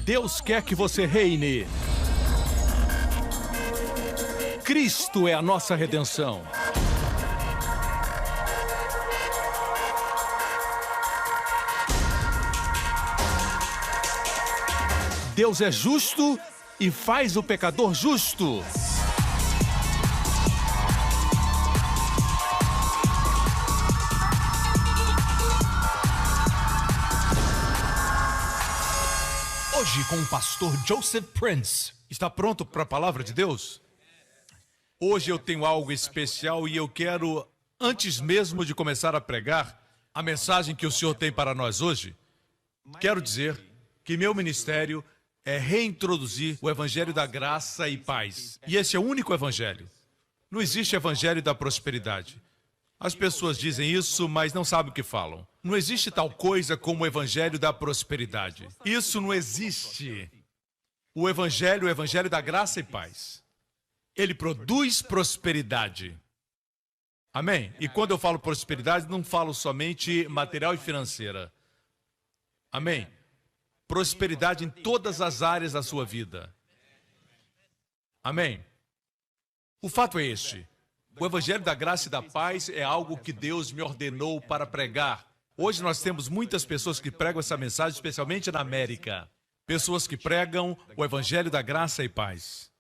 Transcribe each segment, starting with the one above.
Deus quer que você reine. Cristo é a nossa redenção. Deus é justo e faz o pecador justo. Hoje com o pastor Joseph Prince. Está pronto para a palavra de Deus? Hoje eu tenho algo especial e eu quero, antes mesmo de começar a pregar a mensagem que o Senhor tem para nós hoje, quero dizer que meu ministério é reintroduzir o Evangelho da Graça e Paz. E esse é o único Evangelho. Não existe Evangelho da Prosperidade. As pessoas dizem isso, mas não sabem o que falam. Não existe tal coisa como o Evangelho da Prosperidade. Isso não existe. O Evangelho da Graça e Paz. Ele produz prosperidade. Amém? E quando eu falo prosperidade, não falo somente material e financeira. Amém? Prosperidade em todas as áreas da sua vida. Amém? O fato é este. O Evangelho da Graça e da Paz é algo que Deus me ordenou para pregar. Hoje nós temos muitas pessoas que pregam essa mensagem, especialmente na América. Pessoas que pregam o Evangelho da Graça e Paz.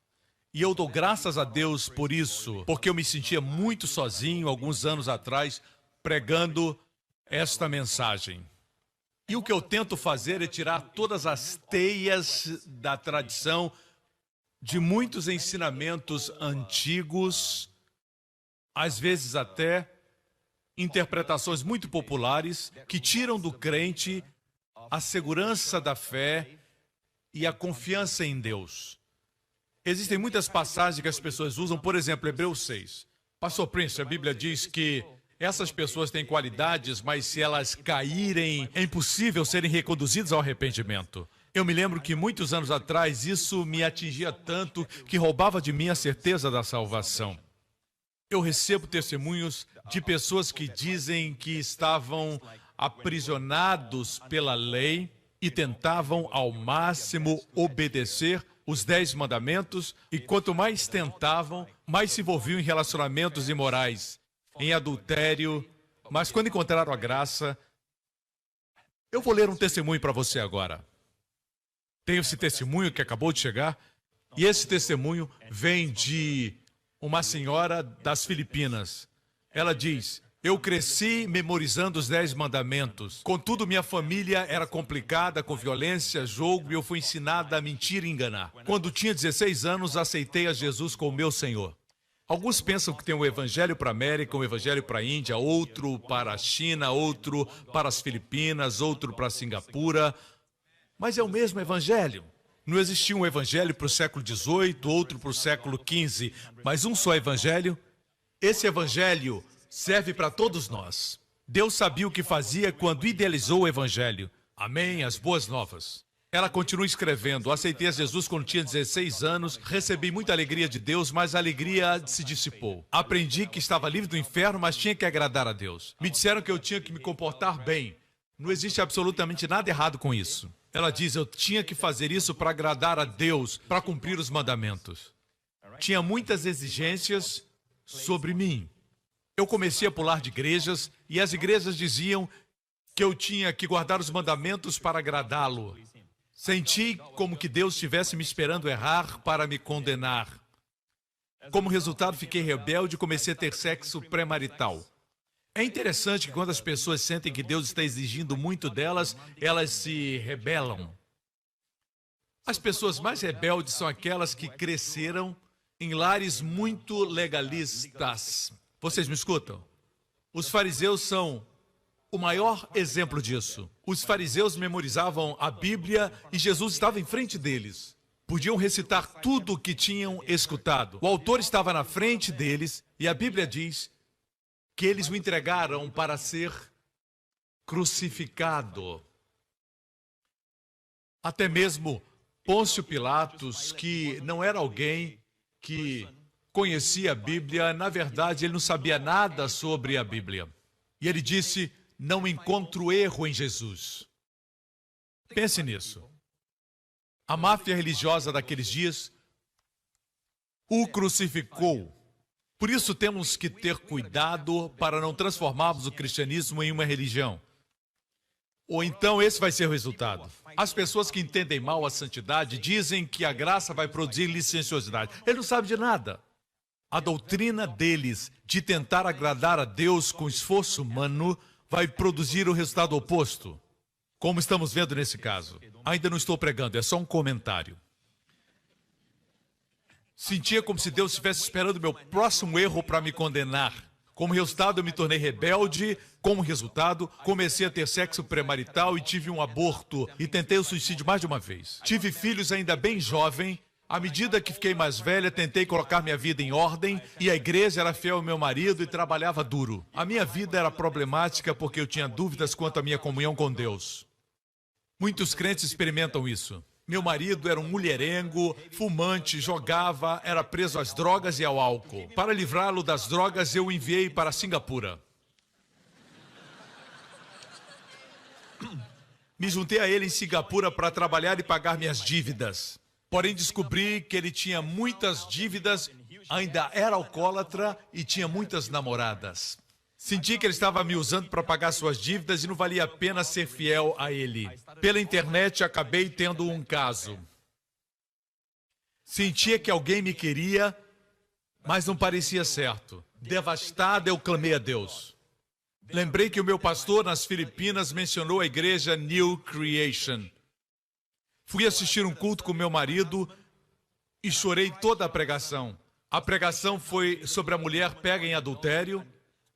E eu dou graças a Deus por isso, porque eu me sentia muito sozinho alguns anos atrás, pregando esta mensagem. E o que eu tento fazer é tirar todas as teias da tradição de muitos ensinamentos antigos, às vezes até interpretações muito populares que tiram do crente a segurança da fé e a confiança em Deus. Existem muitas passagens que as pessoas usam, por exemplo, Hebreus 6. Pastor Prince, a Bíblia diz que essas pessoas têm qualidades, mas se elas caírem, é impossível serem reconduzidas ao arrependimento. Eu me lembro que muitos anos atrás isso me atingia tanto que roubava de mim a certeza da salvação. Eu recebo testemunhos de pessoas que dizem que estavam aprisionados pela lei e tentavam ao máximo obedecer os 10 mandamentos, e quanto mais tentavam, mais se envolviam em relacionamentos imorais, em adultério, mas quando encontraram a graça... Eu vou ler um testemunho para você agora. Tenho esse testemunho que acabou de chegar, e esse testemunho vem de uma senhora das Filipinas. Ela diz: eu cresci memorizando os 10 mandamentos. Contudo, minha família era complicada, com violência, jogo, e eu fui ensinada a mentir e enganar. Quando tinha 16 anos, aceitei a Jesus como meu Senhor. Alguns pensam que tem um evangelho para a América, um evangelho para a Índia, outro para a China, outro para as Filipinas, outro para Singapura. Mas é o mesmo evangelho. Não existia um evangelho para o século XVIII, outro para o século XV, mas um só evangelho. Esse evangelho serve para todos nós. Deus sabia o que fazia quando idealizou o evangelho. Amém? As boas novas. Ela continua escrevendo: aceitei a Jesus quando tinha 16 anos, recebi muita alegria de Deus, mas a alegria se dissipou. Aprendi que estava livre do inferno, mas tinha que agradar a Deus. Me disseram que eu tinha que me comportar bem. Não existe absolutamente nada errado com isso. Ela diz: eu tinha que fazer isso para agradar a Deus, para cumprir os mandamentos. Tinha muitas exigências sobre mim. Eu comecei a pular de igrejas e as igrejas diziam que eu tinha que guardar os mandamentos para agradá-lo. Senti como que Deus estivesse me esperando errar para me condenar. Como resultado, fiquei rebelde e comecei a ter sexo pré-marital. É interessante que quando as pessoas sentem que Deus está exigindo muito delas, elas se rebelam. As pessoas mais rebeldes são aquelas que cresceram em lares muito legalistas. Vocês me escutam? Os fariseus são o maior exemplo disso. Os fariseus memorizavam a Bíblia e Jesus estava em frente deles. Podiam recitar tudo o que tinham escutado. O autor estava na frente deles e a Bíblia diz que eles o entregaram para ser crucificado. Até mesmo Pôncio Pilatos, que não era alguém que conhecia a Bíblia, na verdade ele não sabia nada sobre a Bíblia. E ele disse: não encontro erro em Jesus. Pense nisso. A máfia religiosa daqueles dias o crucificou. Por isso temos que ter cuidado para não transformarmos o cristianismo em uma religião. Ou então esse vai ser o resultado. As pessoas que entendem mal a santidade dizem que a graça vai produzir licenciosidade. Ele não sabe de nada. A doutrina deles de tentar agradar a Deus com esforço humano vai produzir o resultado oposto. Como estamos vendo nesse caso. Ainda não estou pregando, é só um comentário. Sentia como se Deus estivesse esperando o meu próximo erro para me condenar. Como resultado, eu me tornei rebelde. Como resultado, comecei a ter sexo premarital e tive um aborto. E tentei o suicídio mais de uma vez. Tive filhos ainda bem jovem. À medida que fiquei mais velha, tentei colocar minha vida em ordem. E a igreja era fiel ao meu marido e trabalhava duro. A minha vida era problemática porque eu tinha dúvidas quanto à minha comunhão com Deus. Muitos crentes experimentam isso. Meu marido era um mulherengo, fumante, jogava, era preso às drogas e ao álcool. Para livrá-lo das drogas, eu o enviei para Singapura. Me juntei a ele em Singapura para trabalhar e pagar minhas dívidas. Porém, descobri que ele tinha muitas dívidas, ainda era alcoólatra e tinha muitas namoradas. Senti que ele estava me usando para pagar suas dívidas e não valia a pena ser fiel a ele. Pela internet, acabei tendo um caso. Sentia que alguém me queria, mas não parecia certo. Devastada, eu clamei a Deus. Lembrei que o meu pastor nas Filipinas mencionou a igreja New Creation. Fui assistir um culto com meu marido e chorei toda a pregação. A pregação foi sobre a mulher pega em adultério,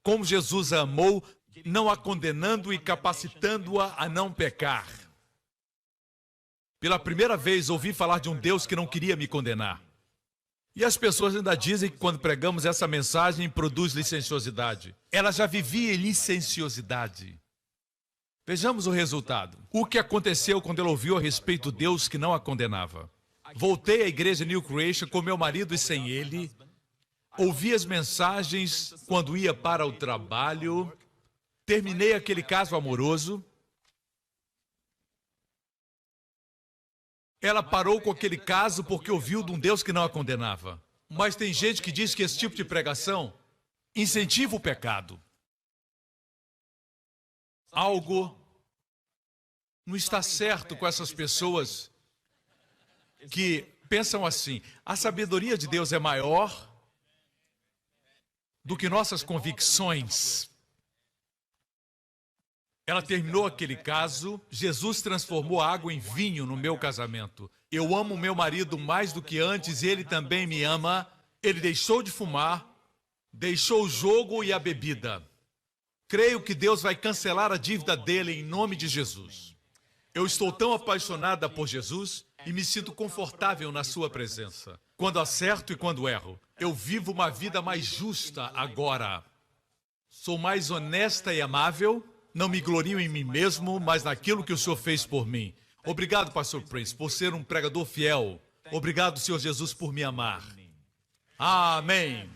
como Jesus a amou, não a condenando e capacitando-a a não pecar. Pela primeira vez ouvi falar de um Deus que não queria me condenar. E as pessoas ainda dizem que quando pregamos essa mensagem produz licenciosidade. Ela já vivia em licenciosidade. Vejamos o resultado. O que aconteceu quando ela ouviu a respeito de Deus que não a condenava? Voltei à igreja New Creation com meu marido e sem ele. Ouvi as mensagens quando ia para o trabalho. Terminei aquele caso amoroso. Ela parou com aquele caso porque ouviu de um Deus que não a condenava. Mas tem gente que diz que esse tipo de pregação incentiva o pecado. Algo não está certo com essas pessoas que pensam assim: a sabedoria de Deus é maior do que nossas convicções. Ela terminou aquele caso. Jesus transformou a água em vinho no meu casamento. Eu amo meu marido mais do que antes e ele também me ama. Ele deixou de fumar, deixou o jogo e a bebida. Creio que Deus vai cancelar a dívida dele em nome de Jesus. Eu estou tão apaixonada por Jesus e me sinto confortável na sua presença. Quando acerto e quando erro. Eu vivo uma vida mais justa agora. Sou mais honesta e amável. Não me glorio em mim mesmo, mas naquilo que o Senhor fez por mim. Obrigado, Pastor Prince, por ser um pregador fiel. Obrigado, Senhor Jesus, por me amar. Amém.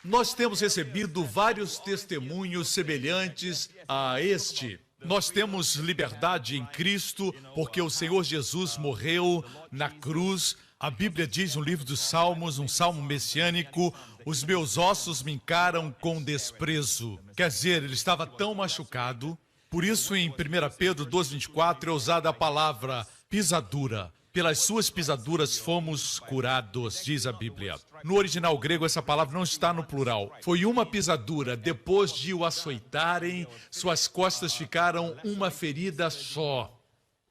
Nós temos recebido vários testemunhos semelhantes a este. Nós temos liberdade em Cristo, porque o Senhor Jesus morreu na cruz. A Bíblia diz no livro dos Salmos, um salmo messiânico: os meus ossos me encaram com desprezo. Quer dizer, ele estava tão machucado. Por isso, em 1 Pedro 2,24 é usada a palavra pisadura. Pelas suas pisaduras fomos curados, diz a Bíblia. No original grego, essa palavra não está no plural. Foi uma pisadura. Depois de o açoitarem, suas costas ficaram uma ferida só.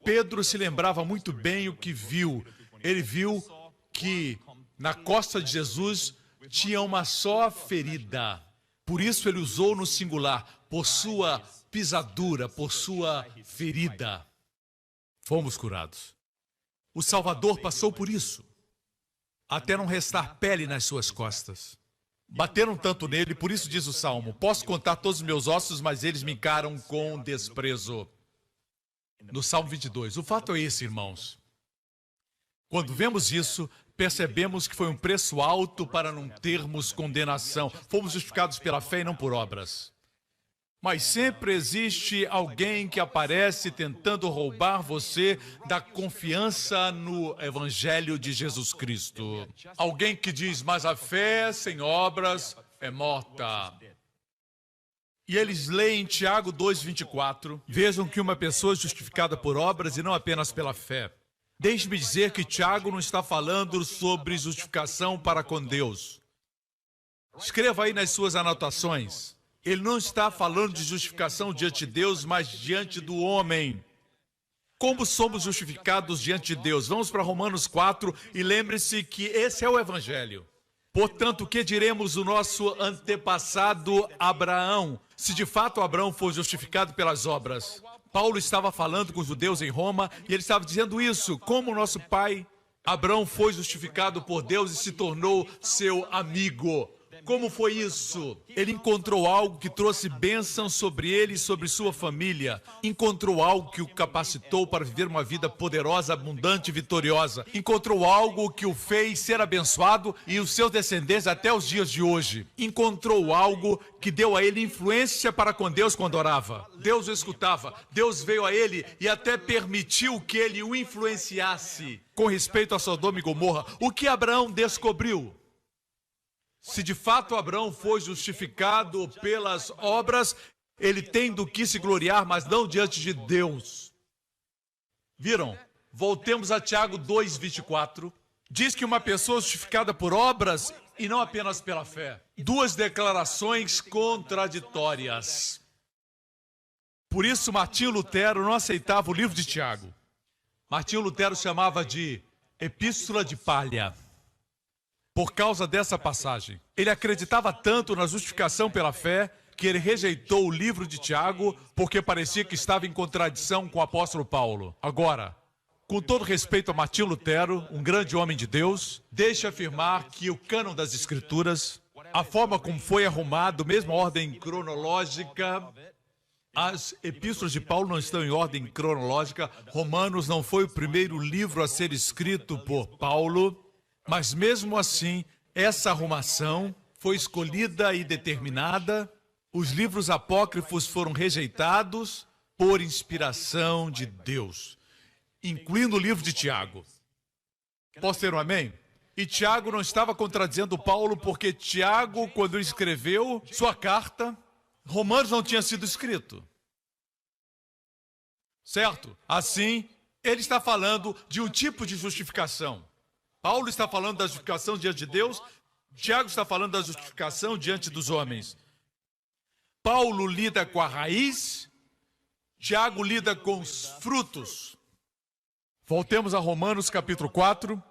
Pedro se lembrava muito bem o que viu. Ele viu que na costa de Jesus tinha uma só ferida. Por isso ele usou no singular, por sua pisadura, por sua ferida. Fomos curados. O Salvador passou por isso, até não restar pele nas suas costas. Bateram tanto nele, por isso diz o Salmo: posso contar todos os meus ossos, mas eles me encaram com desprezo. No Salmo 22. O fato é esse, irmãos. Quando vemos isso, percebemos que foi um preço alto para não termos condenação. Fomos justificados pela fé e não por obras. Mas sempre existe alguém que aparece tentando roubar você da confiança no Evangelho de Jesus Cristo. Alguém que diz, mas a fé sem obras é morta. E eles leem Tiago 2,24. Vejam que uma pessoa é justificada por obras e não apenas pela fé. Deixe-me dizer que Tiago não está falando sobre justificação para com Deus. Escreva aí nas suas anotações. Ele não está falando de justificação diante de Deus, mas diante do homem. Como somos justificados diante de Deus? Vamos para Romanos 4 e lembre-se que esse é o Evangelho. Portanto, o que diremos do nosso antepassado Abraão, se de fato Abraão foi justificado pelas obras? Paulo estava falando com os judeus em Roma e ele estava dizendo isso, como nosso pai Abraão foi justificado por Deus e se tornou seu amigo. Como foi isso? Ele encontrou algo que trouxe bênção sobre ele e sobre sua família. Encontrou algo que o capacitou para viver uma vida poderosa, abundante e vitoriosa. Encontrou algo que o fez ser abençoado e os seus descendentes até os dias de hoje. Encontrou algo que deu a ele influência para com Deus quando orava. Deus o escutava. Deus veio a ele e até permitiu que ele o influenciasse. Com respeito a Sodoma e Gomorra, o que Abraão descobriu? Se de fato Abraão foi justificado pelas obras, ele tem do que se gloriar, mas não diante de Deus. Viram? Voltemos a Tiago 2,24. Diz que uma pessoa justificada por obras e não apenas pela fé. Duas declarações contraditórias. Por isso, Martinho Lutero não aceitava o livro de Tiago. Martinho Lutero chamava de Epístola de Palha. Por causa dessa passagem. Ele acreditava tanto na justificação pela fé que ele rejeitou o livro de Tiago porque parecia que estava em contradição com o apóstolo Paulo. Agora, com todo respeito a Martinho Lutero, um grande homem de Deus, deixe afirmar que o cânon das Escrituras, a forma como foi arrumado, mesmo a ordem cronológica, as epístolas de Paulo não estão em ordem cronológica, Romanos não foi o primeiro livro a ser escrito por Paulo, mas mesmo assim, essa arrumação foi escolhida e determinada. Os livros apócrifos foram rejeitados por inspiração de Deus, incluindo o livro de Tiago. Posso ter um amém? E Tiago não estava contradizendo Paulo, porque Tiago, quando ele escreveu sua carta, Romanos não tinha sido escrito. Certo? Assim, ele está falando de um tipo de justificação. Paulo está falando da justificação diante de Deus, Tiago está falando da justificação diante dos homens. Paulo lida com a raiz, Tiago lida com os frutos. Voltemos a Romanos capítulo 4.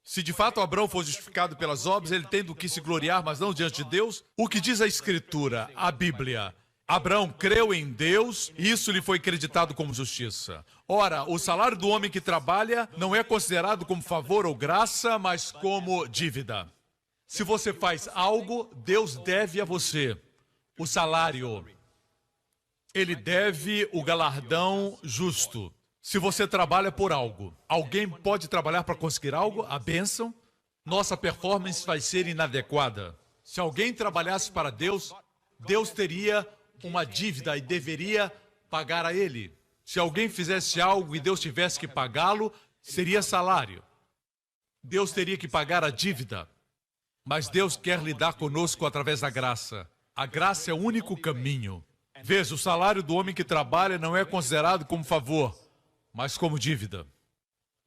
Se de fato Abraão foi justificado pelas obras, ele tem do que se gloriar, mas não diante de Deus. O que diz a Escritura, a Bíblia? Abraão creu em Deus e isso lhe foi creditado como justiça. Ora, o salário do homem que trabalha não é considerado como favor ou graça, mas como dívida. Se você faz algo, Deus deve a você o salário. Ele deve o galardão justo. Se você trabalha por algo, alguém pode trabalhar para conseguir algo, a bênção, nossa performance vai ser inadequada. Se alguém trabalhasse para Deus, Deus teria uma dívida e deveria pagar a ele. Se alguém fizesse algo e Deus tivesse que pagá-lo, seria salário. Deus teria que pagar a dívida. Mas Deus quer lidar conosco através da graça. A graça é o único caminho. Veja, o salário do homem que trabalha não é considerado como favor, mas como dívida.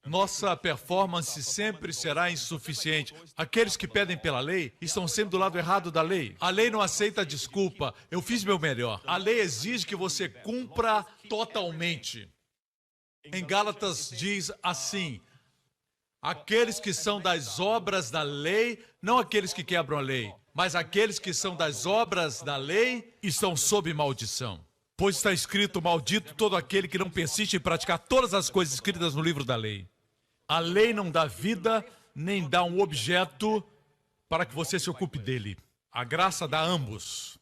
Nossa performance sempre será insuficiente. Aqueles que pedem pela lei estão sempre do lado errado da lei. A lei não aceita desculpa. Eu fiz meu melhor. A lei exige que você cumpra totalmente. Em Gálatas diz assim: aqueles que são das obras da lei, não aqueles que quebram a lei, mas aqueles que são das obras da lei estão sob maldição. Pois está escrito, maldito todo aquele que não persiste em praticar todas as coisas escritas no livro da lei. A lei não dá vida, nem dá um objeto para que você se ocupe dele. A graça dá ambos.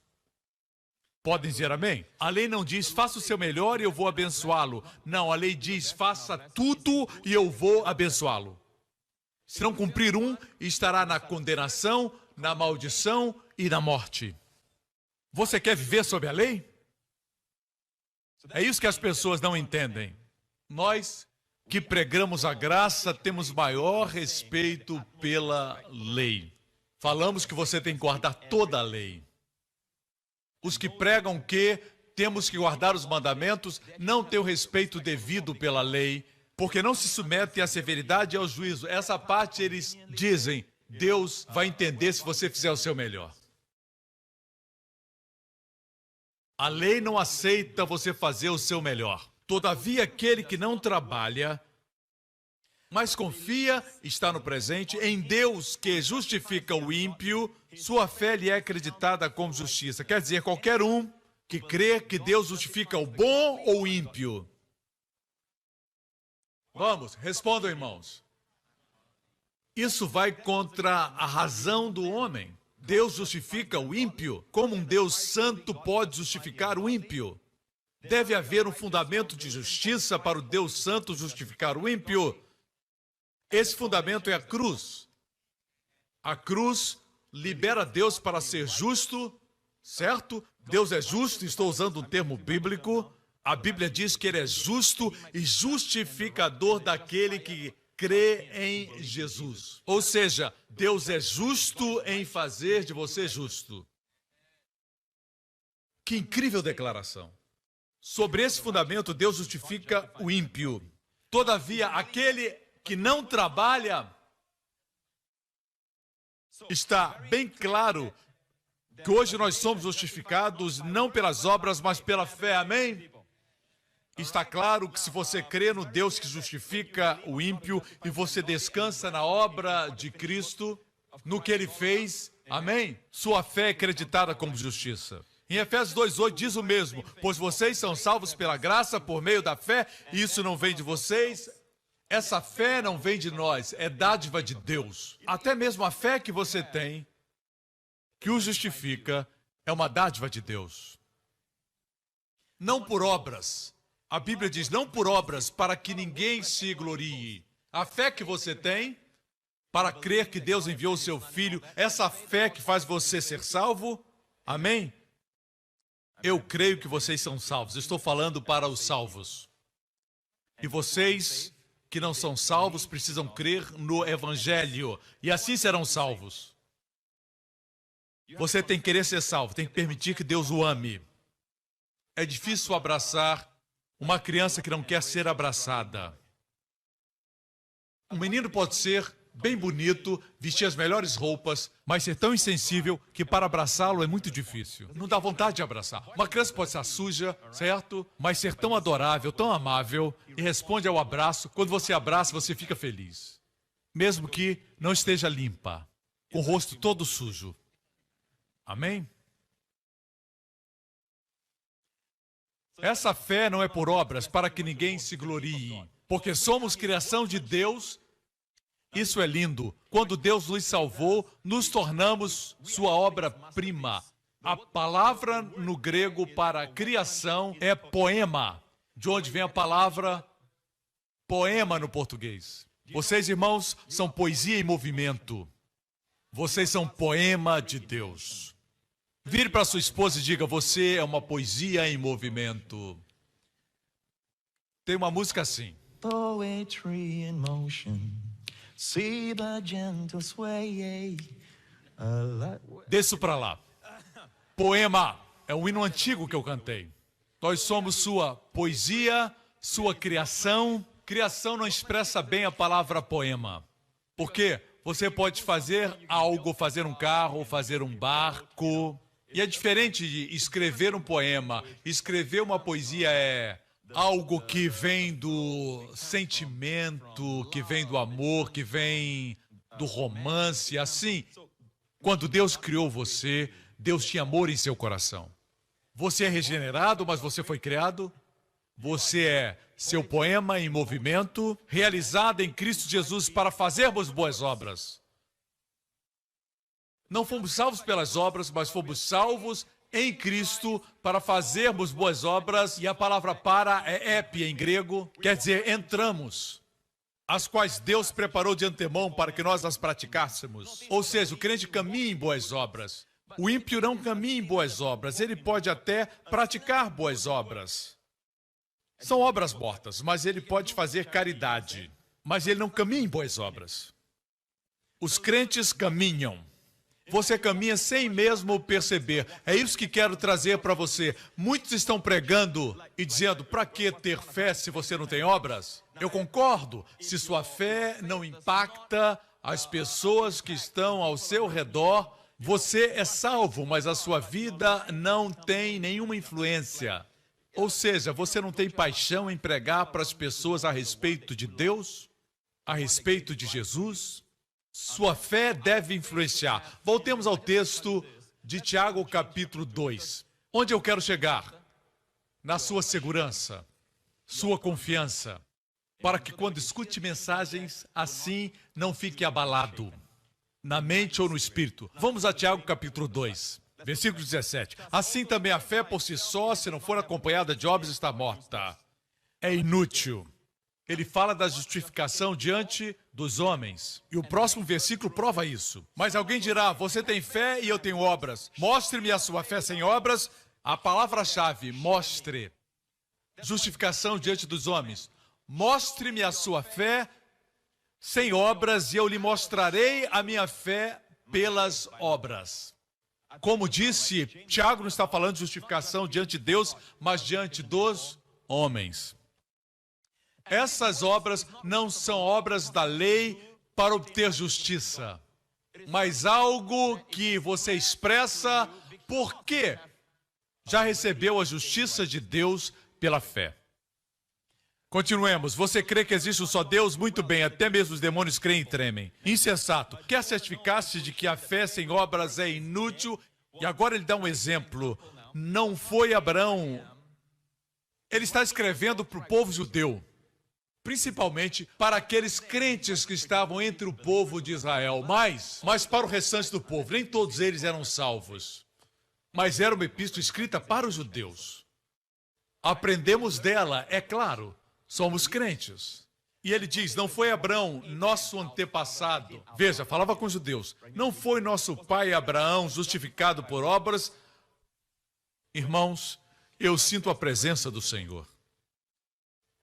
Podem dizer amém? A lei não diz, faça o seu melhor e eu vou abençoá-lo. Não, a lei diz, faça tudo e eu vou abençoá-lo. Se não cumprir um, estará na condenação, na maldição e na morte. Você quer viver sob a lei? É isso que as pessoas não entendem. Nós que pregamos a graça temos maior respeito pela lei. Falamos que você tem que guardar toda a lei. Os que pregam que temos que guardar os mandamentos não têm o respeito devido pela lei, porque não se submetem à severidade e ao juízo. Essa parte eles dizem, Deus vai entender se você fizer o seu melhor. A lei não aceita você fazer o seu melhor. Todavia, aquele que não trabalha, mas confia, está no presente, em Deus que justifica o ímpio, sua fé lhe é acreditada como justiça. Quer dizer, qualquer um que crê que Deus justifica o bom ou o ímpio. Vamos, respondam, irmãos. Isso vai contra a razão do homem. Deus justifica o ímpio? Como um Deus santo pode justificar o ímpio? Deve haver um fundamento de justiça para o Deus santo justificar o ímpio. Esse fundamento é a cruz. A cruz libera Deus para ser justo, certo? Deus é justo, estou usando um termo bíblico. A Bíblia diz que Ele é justo e justificador daquele que crê em Jesus. Ou seja, Deus é justo em fazer de você justo. Que incrível declaração. Sobre esse fundamento, Deus justifica o ímpio. Todavia, aquele que não trabalha, está bem claro que hoje nós somos justificados não pelas obras, mas pela fé. Amém? Está claro que se você crê no Deus que justifica o ímpio e você descansa na obra de Cristo, no que Ele fez, amém? Sua fé é acreditada como justiça. Em Efésios 2:8 diz o mesmo, pois vocês são salvos pela graça por meio da fé, e isso não vem de vocês. Essa fé não vem de nós, é dádiva de Deus. Até mesmo a fé que você tem, que o justifica, é uma dádiva de Deus. Não por obras. A Bíblia diz, não por obras, para que ninguém se glorie. A fé que você tem, para crer que Deus enviou o seu Filho, essa fé que faz você ser salvo, amém? Eu creio que vocês são salvos. Estou falando para os salvos. E vocês que não são salvos precisam crer no Evangelho, e assim serão salvos. Você tem que querer ser salvo, tem que permitir que Deus o ame. É difícil abraçar uma criança que não quer ser abraçada. Um menino pode ser bem bonito, vestir as melhores roupas, mas ser tão insensível que para abraçá-lo é muito difícil. Não dá vontade de abraçar. Uma criança pode estar suja, certo? Mas ser tão adorável, tão amável e responde ao abraço. Quando você abraça, você fica feliz. Mesmo que não esteja limpa, com o rosto todo sujo. Amém? Essa fé não é por obras para que ninguém se glorie, porque somos criação de Deus. Isso é lindo. Quando Deus nos salvou, nos tornamos sua obra-prima. A palavra no grego para criação é poema, de onde vem a palavra poema no português. Vocês, irmãos, são poesia em movimento. Vocês são poema de Deus. Vire para sua esposa e diga, você é uma poesia em movimento. Tem uma música assim. Poetry in motion. See the gentle sway. Desço para lá. Poema é um hino antigo que eu cantei. Nós somos sua poesia, sua criação. Criação não expressa bem a palavra poema. Por quê? Você pode fazer algo, fazer um carro, fazer um barco. E é diferente de escrever um poema. Escrever uma poesia é algo que vem do sentimento, que vem do amor, que vem do romance. Assim, quando Deus criou você, Deus tinha amor em seu coração. Você é regenerado, mas você foi criado. Você é seu poema em movimento, realizado em Cristo Jesus para fazermos boas obras. Não fomos salvos pelas obras, mas fomos salvos em Cristo para fazermos boas obras. E a palavra para é epi em grego, quer dizer entramos, as quais Deus preparou de antemão para que nós as praticássemos. Ou seja, o crente caminha em boas obras. O ímpio não caminha em boas obras, ele pode até praticar boas obras. São obras mortas, mas ele pode fazer caridade. Mas ele não caminha em boas obras. Os crentes caminham. Você caminha sem mesmo perceber. É isso que quero trazer para você. Muitos estão pregando e dizendo, para que ter fé se você não tem obras? Eu concordo. Se sua fé não impacta as pessoas que estão ao seu redor, você é salvo, mas a sua vida não tem nenhuma influência. Ou seja, você não tem paixão em pregar para as pessoas a respeito de Deus, a respeito de Jesus. Sua fé deve influenciar. Voltemos ao texto de Tiago, capítulo 2. Onde eu quero chegar? Na sua segurança, sua confiança, para que quando escute mensagens assim, não fique abalado, na mente ou no espírito. Vamos a Tiago, capítulo 2, versículo 17. Assim também a fé por si só, se não for acompanhada de obras, está morta. É inútil. Ele fala da justificação diante dos homens. E o próximo versículo prova isso. Mas alguém dirá, você tem fé e eu tenho obras. Mostre-me a sua fé sem obras. A palavra-chave, mostre. Justificação diante dos homens. Mostre-me a sua fé sem obras e eu lhe mostrarei a minha fé pelas obras. Como disse, Tiago não está falando de justificação diante de Deus, mas diante dos homens. Essas obras não são obras da lei para obter justiça, mas algo que você expressa porque já recebeu a justiça de Deus pela fé. Continuemos. Você crê que existe um só Deus? Muito bem, até mesmo os demônios creem e tremem. Insensato. Quer certificar-se de que a fé sem obras é inútil? E agora ele dá um exemplo. Não foi Abraão. Ele está escrevendo para o povo judeu, principalmente para aqueles crentes que estavam entre o povo de Israel, mas para o restante do povo. Nem todos eles eram salvos, mas era uma epístola escrita para os judeus. Aprendemos dela, é claro, somos crentes. E ele diz, não foi Abraão, nosso antepassado. Veja, falava com os judeus. Não foi nosso pai Abraão justificado por obras? Irmãos, eu sinto a presença do Senhor.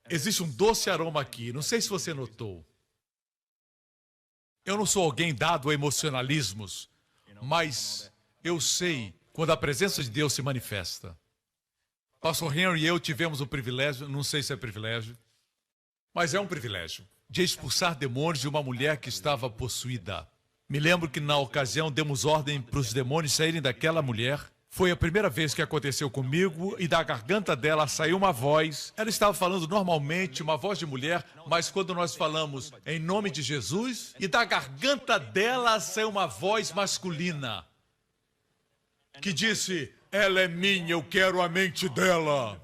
Existe um doce aroma aqui, não sei se você notou. Eu não sou alguém dado a emocionalismos, mas eu sei quando a presença de Deus se manifesta. Pastor Henry e eu tivemos o privilégio, não sei se é privilégio, mas é um privilégio, de expulsar demônios de uma mulher que estava possuída. Me lembro que na ocasião demos ordem para os demônios saírem daquela mulher. Foi a primeira vez que aconteceu comigo e da garganta dela saiu uma voz. Ela estava falando normalmente, uma voz de mulher, mas quando nós falamos em nome de Jesus, e da garganta dela saiu uma voz masculina, que disse, ela é minha, eu quero a mente dela.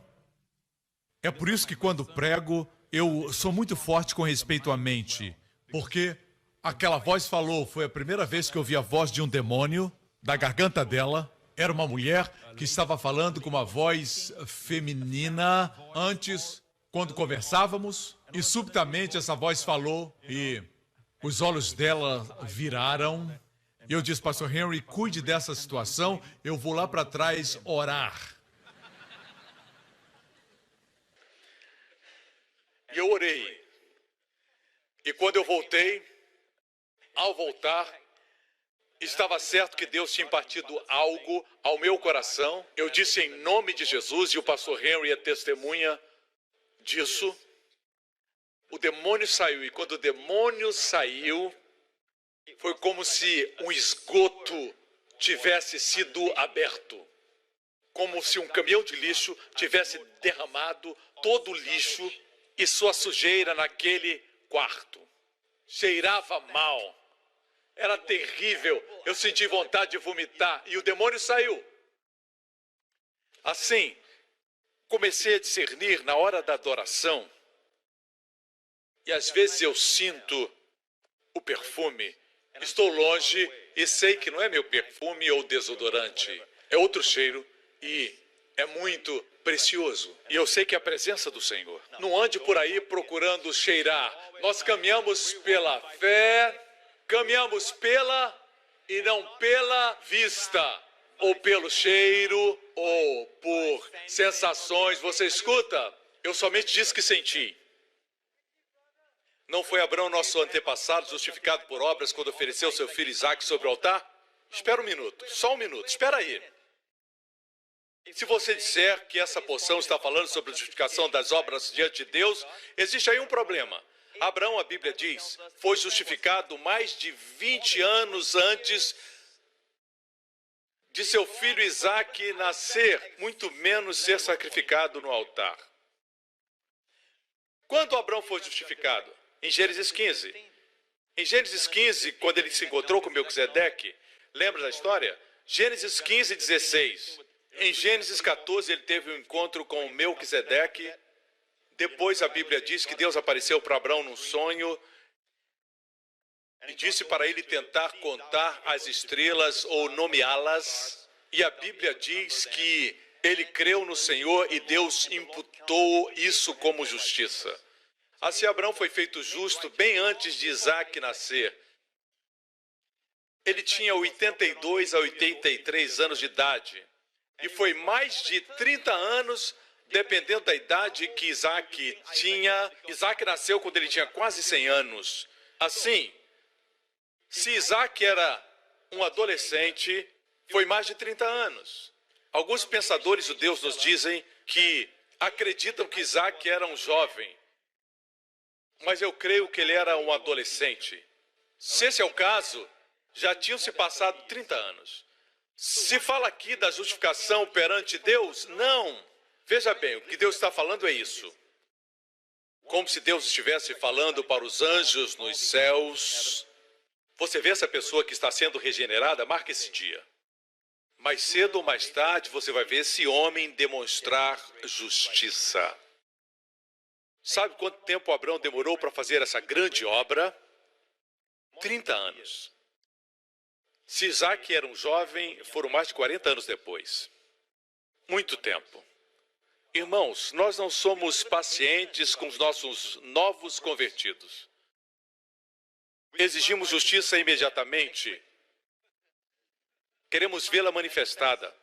É por isso que quando prego, eu sou muito forte com respeito à mente, porque aquela voz falou, foi a primeira vez que eu ouvi a voz de um demônio, da garganta dela. Era uma mulher que estava falando com uma voz feminina antes, quando conversávamos, e subitamente essa voz falou e os olhos dela viraram. E eu disse, pastor Henry, cuide dessa situação, eu vou lá para trás orar. E eu orei. E quando eu voltei, ao voltar, estava certo que Deus tinha impartido algo ao meu coração. Eu disse em nome de Jesus, e o pastor Henry é testemunha disso. O demônio saiu, e quando o demônio saiu, foi como se um esgoto tivesse sido aberto. Como se um caminhão de lixo tivesse derramado todo o lixo e sua sujeira naquele quarto. Cheirava mal. Era terrível. Eu senti vontade de vomitar e o demônio saiu. Assim, comecei a discernir na hora da adoração. E às vezes eu sinto o perfume. Estou longe e sei que não é meu perfume ou desodorante. É outro cheiro e é muito precioso. E eu sei que é a presença do Senhor. Não ande por aí procurando cheirar. Nós caminhamos pela fé, caminhamos pela e não pela vista. ou pelo cheiro, ou por sensações. Você escuta? Eu somente disse que senti. Não foi Abraão, nosso antepassado, justificado por obras quando ofereceu seu filho Isaque sobre o altar? Espera um minuto, só um minuto, espera aí. Se você disser que essa porção está falando sobre a justificação das obras diante de Deus, existe aí um problema. Abraão, a Bíblia diz, foi justificado mais de 20 anos antes de seu filho Isaque nascer, muito menos ser sacrificado no altar. Quando Abraão foi justificado? Em Gênesis 15. Em Gênesis 15, quando ele se encontrou com Melquisedeque, lembra da história? Gênesis 15, 16. Em Gênesis 14, ele teve um encontro com Melquisedeque. Depois a Bíblia diz que Deus apareceu para Abraão num sonho e disse para ele tentar contar as estrelas ou nomeá-las. E a Bíblia diz que ele creu no Senhor e Deus imputou isso como justiça. Assim, Abraão foi feito justo bem antes de Isaque nascer. Ele tinha 82 a 83 anos de idade. E foi mais de 30 anos, dependendo da idade que Isaque tinha. Isaque nasceu quando ele tinha quase 100 anos. Assim, se Isaque era um adolescente, foi mais de 30 anos. Alguns pensadores judeus nos dizem que acreditam que Isaque era um jovem. Mas eu creio que ele era um adolescente. Se esse é o caso, já tinham se passado 30 anos. Se fala aqui da justificação perante Deus, não. Veja bem, o que Deus está falando é isso. Como se Deus estivesse falando para os anjos nos céus. Você vê essa pessoa que está sendo regenerada, marca esse dia. Mais cedo ou mais tarde, você vai ver esse homem demonstrar justiça. Sabe quanto tempo Abraão demorou para fazer essa grande obra? 30 anos. Se Isaque era um jovem, foram mais de 40 anos depois. Muito tempo. Irmãos, nós não somos pacientes com os nossos novos convertidos. Exigimos justiça imediatamente. Queremos vê-la manifestada.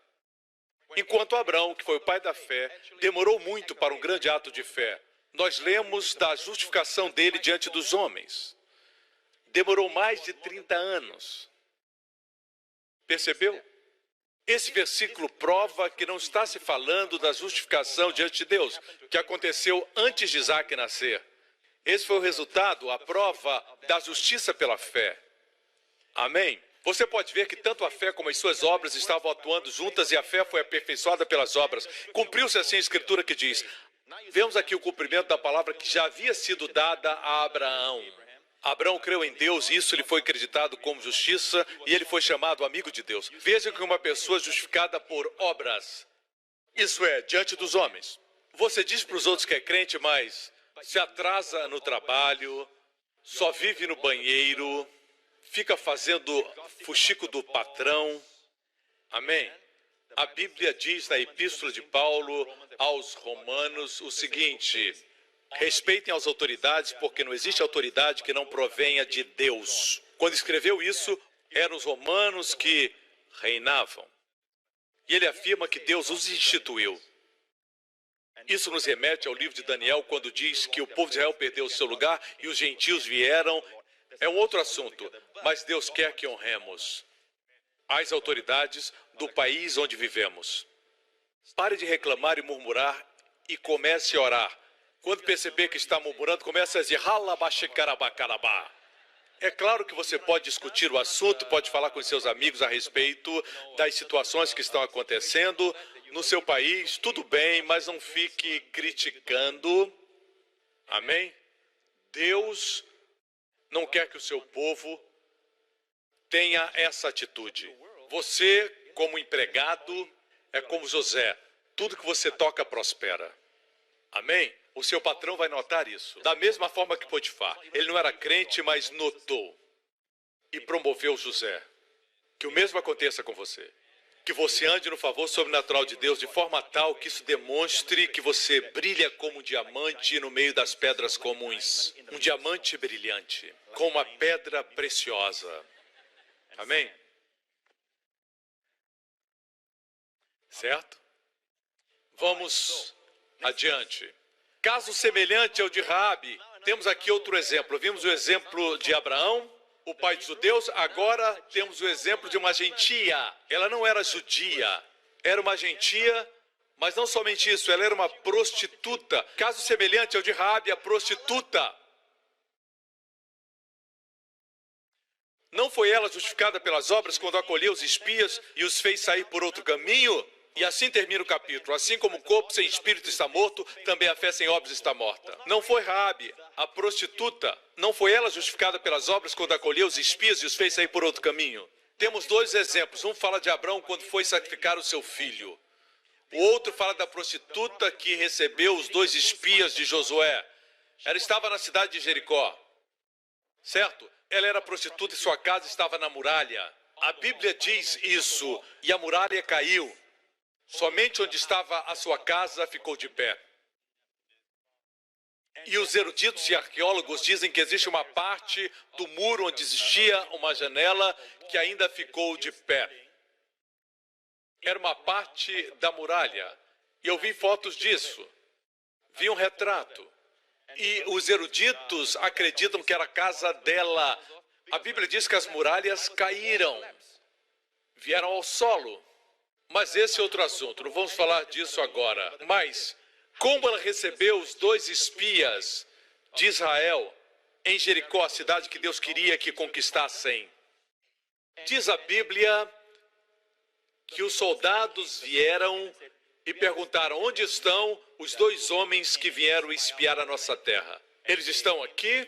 Enquanto Abraão, que foi o pai da fé, demorou muito para um grande ato de fé. Nós lemos da justificação dele diante dos homens. Demorou mais de 30 anos. Percebeu? Esse versículo prova que não está se falando da justificação diante de Deus, que aconteceu antes de Isaque nascer. Esse foi o resultado, a prova da justiça pela fé. Amém? Você pode ver que tanto a fé como as suas obras estavam atuando juntas e a fé foi aperfeiçoada pelas obras. Cumpriu-se assim a escritura que diz... Vemos aqui o cumprimento da palavra que já havia sido dada a Abraão. Abraão creu em Deus e isso lhe foi acreditado como justiça e ele foi chamado amigo de Deus. Veja que uma pessoa justificada por obras, isso é, diante dos homens. Você diz para os outros que é crente, mas se atrasa no trabalho, só vive no banheiro, fica fazendo fuxico do patrão. Amém? A Bíblia diz na Epístola de Paulo aos Romanos o seguinte: respeitem as autoridades, porque não existe autoridade que não provenha de Deus. Quando escreveu isso, eram os romanos que reinavam. E ele afirma que Deus os instituiu. Isso nos remete ao livro de Daniel, quando diz que o povo de Israel perdeu o seu lugar e os gentios vieram. É um outro assunto, mas Deus quer que honremos as autoridades do país onde vivemos. Pare de reclamar e murmurar e comece a orar. Quando perceber que está murmurando, comece a dizer halabashikarabakarabá. É claro que você pode discutir o assunto, pode falar com seus amigos a respeito das situações que estão acontecendo no seu país, tudo bem, mas não fique criticando. Amém? Deus não quer que o seu povo tenha essa atitude. Você, como empregado, é como José. Tudo que você toca prospera. Amém? O seu patrão vai notar isso. Da mesma forma que Potifar. Ele não era crente, mas notou e promoveu José. Que o mesmo aconteça com você. Que você ande no favor sobrenatural de Deus de forma tal que isso demonstre que você brilha como um diamante no meio das pedras comuns. Um diamante brilhante, como uma pedra preciosa. Amém? Certo? Vamos adiante. Caso semelhante ao de Raabe, temos aqui outro exemplo. Vimos o exemplo de Abraão, o pai dos judeus. Agora temos o exemplo de uma gentia. Ela não era judia, era uma gentia, mas não somente isso, ela era uma prostituta. Caso semelhante ao de Raabe, a prostituta. Não foi ela justificada pelas obras quando acolheu os espias e os fez sair por outro caminho? E assim termina o capítulo. Assim como o corpo sem espírito está morto, também a fé sem obras está morta. Não foi Raabe, a prostituta. Não foi ela justificada pelas obras quando acolheu os espias e os fez sair por outro caminho? Temos dois exemplos. Um fala de Abraão quando foi sacrificar o seu filho. O outro fala da prostituta que recebeu os 2 espias de Josué. Ela estava na cidade de Jericó. Certo? Ela era prostituta e sua casa estava na muralha. A Bíblia diz isso. E a muralha caiu. Somente onde estava a sua casa ficou de pé. E os eruditos e arqueólogos dizem que existe uma parte do muro onde existia uma janela que ainda ficou de pé. Era uma parte da muralha. E eu vi fotos disso. Vi um retrato. E os eruditos acreditam que era a casa dela. A Bíblia diz que as muralhas caíram. Vieram ao solo. Mas esse é outro assunto, não vamos falar disso agora. Mas, como ela recebeu os 2 espias de Israel em Jericó, a cidade que Deus queria que conquistassem? Diz a Bíblia que os soldados vieram e perguntaram: onde estão os 2 homens que vieram espiar a nossa terra? Eles estão aqui?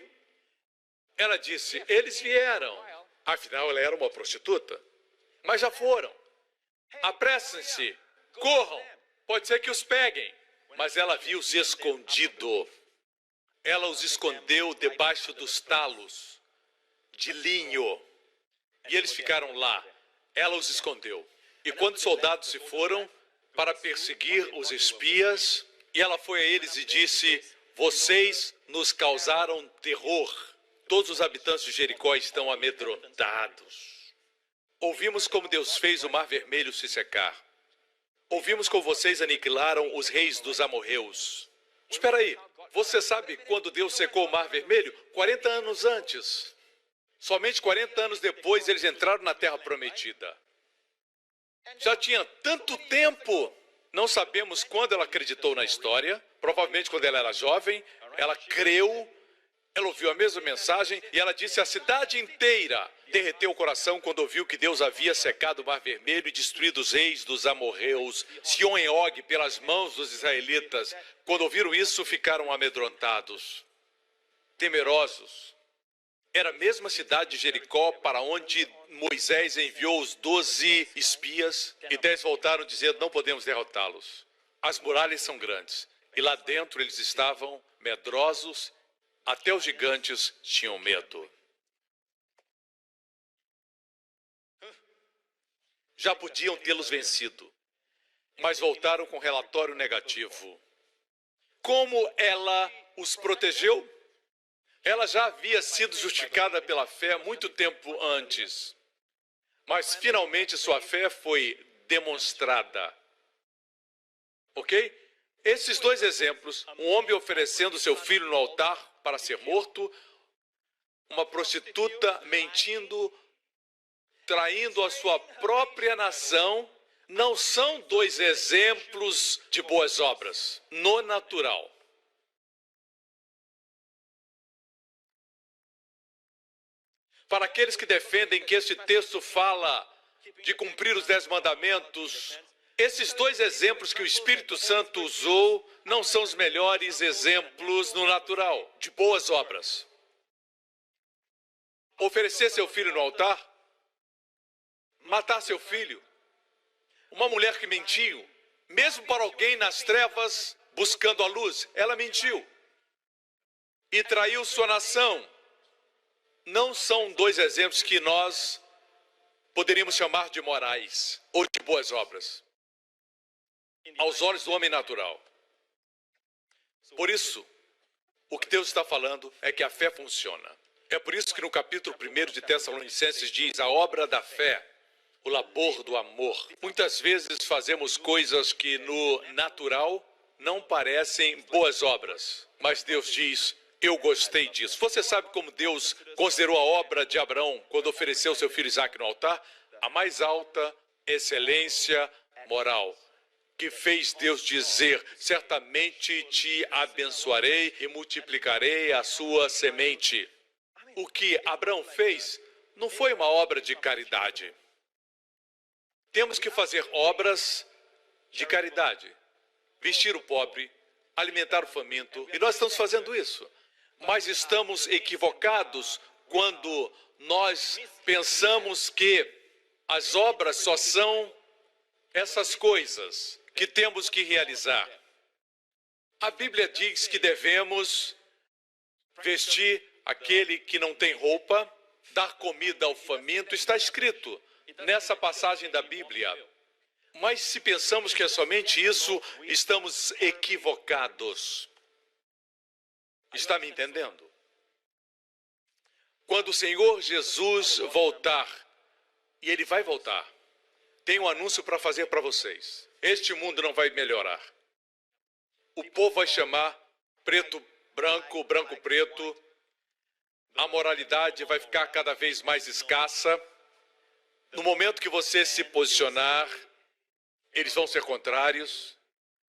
Ela disse: eles vieram. Afinal, ela era uma prostituta. Mas já foram. Apressem-se, corram, pode ser que os peguem. Mas ela viu-os escondido. Ela os escondeu debaixo dos talos de linho. E eles ficaram lá. Ela os escondeu. E quando os soldados se foram para perseguir os espias, e ela foi a eles e disse: vocês nos causaram terror. Todos os habitantes de Jericó estão amedrontados. Ouvimos como Deus fez o Mar Vermelho se secar. Ouvimos como vocês aniquilaram os reis dos amorreus. Espera aí, você sabe quando Deus secou o Mar Vermelho? 40 anos antes. Somente 40 anos depois eles entraram na Terra Prometida. Já tinha tanto tempo. Não sabemos quando ela acreditou na história. Provavelmente quando ela era jovem. Ela creu. Ela ouviu a mesma mensagem e ela disse: a cidade inteira derreteu o coração quando ouviu que Deus havia secado o Mar Vermelho e destruído os reis dos amorreus, Sion e Og, pelas mãos dos israelitas. Quando ouviram isso, ficaram amedrontados, temerosos. Era a mesma cidade de Jericó para onde Moisés enviou os 12 espias e 10 voltaram dizendo: não podemos derrotá-los. As muralhas são grandes e lá dentro eles estavam medrosos. Até os gigantes tinham medo. Já podiam tê-los vencido, mas voltaram com relatório negativo. Como ela os protegeu? Ela já havia sido justificada pela fé muito tempo antes, mas finalmente sua fé foi demonstrada. Ok? Esses 2 exemplos, um homem oferecendo seu filho no altar para ser morto, uma prostituta mentindo, traindo a sua própria nação, não são 2 exemplos de boas obras no natural. Para aqueles que defendem que este texto fala de cumprir os 10 mandamentos, esses 2 exemplos que o Espírito Santo usou não são os melhores exemplos no natural de boas obras. Oferecer seu filho no altar, matar seu filho, uma mulher que mentiu, mesmo para alguém nas trevas buscando a luz, ela mentiu e traiu sua nação. Não são 2 exemplos que nós poderíamos chamar de morais ou de boas obras aos olhos do homem natural. Por isso, o que Deus está falando é que a fé funciona. É por isso que no capítulo 1 de Tessalonicenses diz: a obra da fé o labor do amor. Muitas vezes fazemos coisas que no natural não parecem boas obras, mas Deus diz: eu gostei disso. Você sabe como Deus considerou a obra de Abraão quando ofereceu seu filho Isaque no altar? A mais alta excelência moral, que fez Deus dizer: certamente te abençoarei e multiplicarei a sua semente. O que Abraão fez não foi uma obra de caridade. Temos que fazer obras de caridade. Vestir o pobre, alimentar o faminto. E nós estamos fazendo isso. Mas estamos equivocados quando nós pensamos que as obras só são essas coisas que temos que realizar. A Bíblia diz que devemos vestir aquele que não tem roupa, dar comida ao faminto. Está escrito nessa passagem da Bíblia. Mas se pensamos que é somente isso, estamos equivocados. Está me entendendo? Quando o Senhor Jesus voltar, e Ele vai voltar, tem um anúncio para fazer para vocês. Este mundo não vai melhorar. O povo vai chamar preto, branco, branco, preto. A moralidade vai ficar cada vez mais escassa. No momento que você se posicionar, eles vão ser contrários.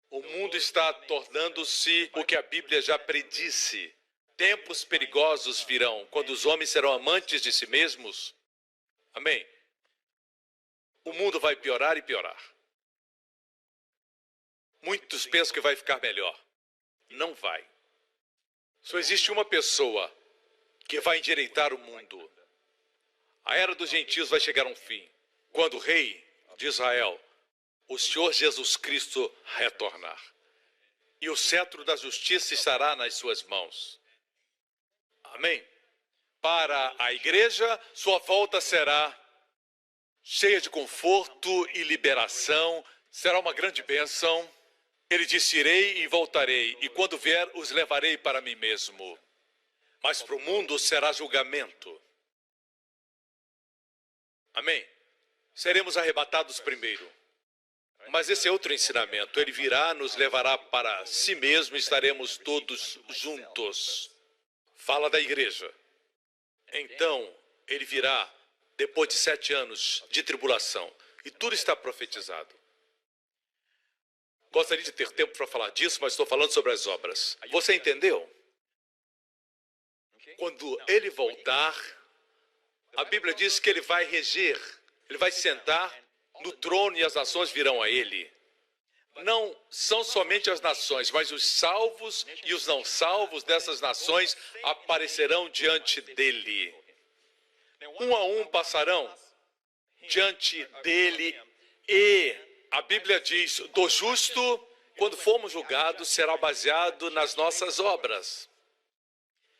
O mundo está tornando-se o que a Bíblia já predisse. Tempos perigosos virão, quando os homens serão amantes de si mesmos. Amém? O mundo vai piorar e piorar. Muitos pensam que vai ficar melhor. Não vai. Só existe uma pessoa que vai endireitar o mundo. A era dos gentios vai chegar a um fim, quando o rei de Israel, o Senhor Jesus Cristo, retornar. E o cetro da justiça estará nas suas mãos. Amém? Para a igreja, sua volta será cheia de conforto e liberação. Será uma grande bênção. Ele disse: irei e voltarei, e quando vier, os levarei para mim mesmo. Mas para o mundo será julgamento. Amém? Seremos arrebatados primeiro. Mas esse é outro ensinamento. Ele virá, nos levará para si mesmo e estaremos todos juntos. Fala da igreja. Então, ele virá depois de 7 anos de tribulação. E tudo está profetizado. Gostaria de ter tempo para falar disso, mas estou falando sobre as obras. Você entendeu? Quando ele voltar, a Bíblia diz que ele vai reger. Ele vai sentar no trono e as nações virão a ele. Não são somente as nações, mas os salvos e os não salvos dessas nações aparecerão diante dele. Um a um passarão diante dele e a Bíblia diz: do justo, quando formos julgados, será baseado nas nossas obras.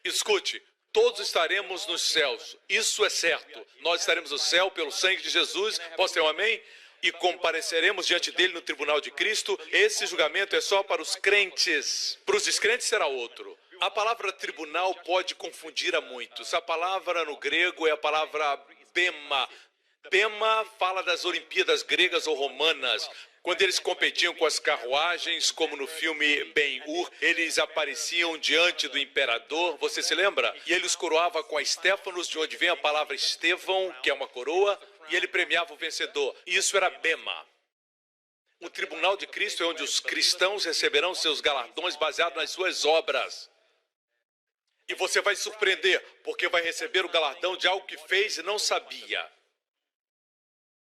Escute, todos estaremos nos céus, isso é certo. Nós estaremos no céu pelo sangue de Jesus, posso ter um amém? E compareceremos diante dele no tribunal de Cristo. Esse julgamento é só para os crentes. Para os descrentes será outro. A palavra tribunal pode confundir a muitos. A palavra no grego é a palavra bema. Bema fala das Olimpíadas gregas ou romanas. Quando eles competiam com as carruagens, como no filme Ben-Hur, eles apareciam diante do imperador, você se lembra? E ele os coroava com a Estéfanos, de onde vem a palavra Estevão, que é uma coroa, e ele premiava o vencedor. E isso era bema. O tribunal de Cristo é onde os cristãos receberão seus galardões baseados nas suas obras. E você vai se surpreender, porque vai receber o galardão de algo que fez e não sabia.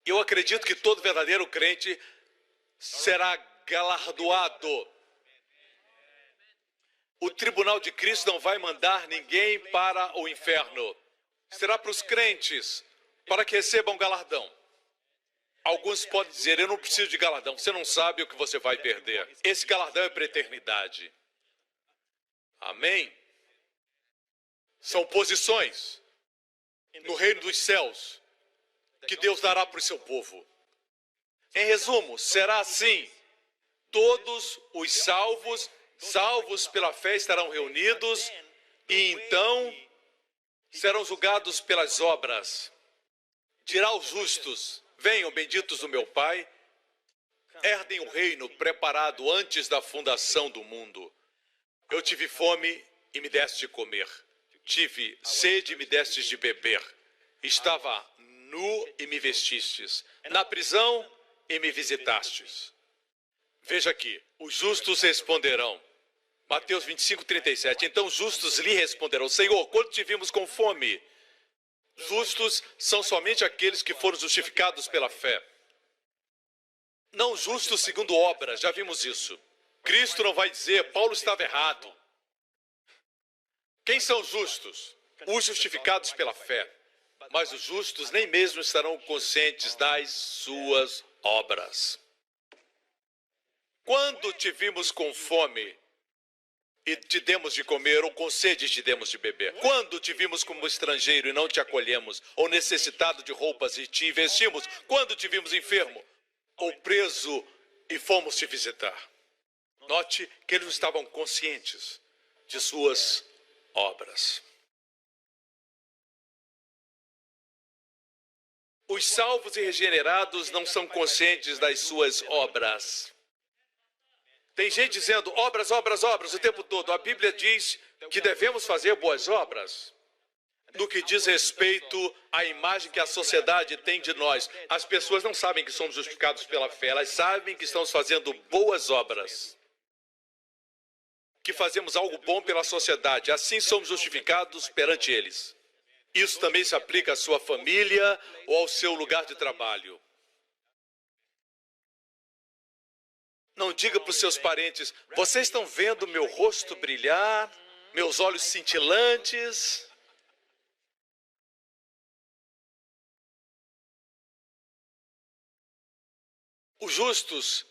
Eu acredito que todo verdadeiro crente será galardoado. O tribunal de Cristo não vai mandar ninguém para o inferno. Será para os crentes, para que recebam galardão. Alguns podem dizer: eu não preciso de galardão. Você não sabe o que você vai perder. Esse galardão é para a eternidade. Amém? São posições no reino dos céus que Deus dará para o seu povo. Em resumo, será assim: todos os salvos pela fé estarão reunidos e então serão julgados pelas obras. Dirá aos justos: Venham, benditos do meu Pai, herdem o reino preparado antes da fundação do mundo. Eu tive fome e me deste de comer. Tive sede e me destes de beber. Estava nu e me vestistes. Na prisão e me visitastes. Veja aqui, os justos responderão. Mateus 25, 37. Então os justos lhe responderão: Senhor, quando te vimos com fome? Justos são somente aqueles que foram justificados pela fé. Não justos segundo obras, já vimos isso. Cristo não vai dizer, Paulo estava errado. Quem são justos? Os justificados pela fé. Mas os justos nem mesmo estarão conscientes das suas obras. Quando te vimos com fome e te demos de comer, ou com sede te demos de beber? Quando te vimos como estrangeiro e não te acolhemos, ou necessitado de roupas e te investimos? Quando te vimos enfermo ou preso e fomos te visitar? Note que eles estavam conscientes de suas obras. Os salvos e regenerados não são conscientes das suas obras. Tem gente dizendo obras, obras, obras o tempo todo. A Bíblia diz que devemos fazer boas obras. No que diz respeito à imagem que a sociedade tem de nós, as pessoas não sabem que somos justificados pela fé, elas sabem que estamos fazendo boas obras, que fazemos algo bom pela sociedade, assim somos justificados perante eles. Isso também se aplica à sua família ou ao seu lugar de trabalho. Não diga para os seus parentes, vocês estão vendo meu rosto brilhar, meus olhos cintilantes. Os justos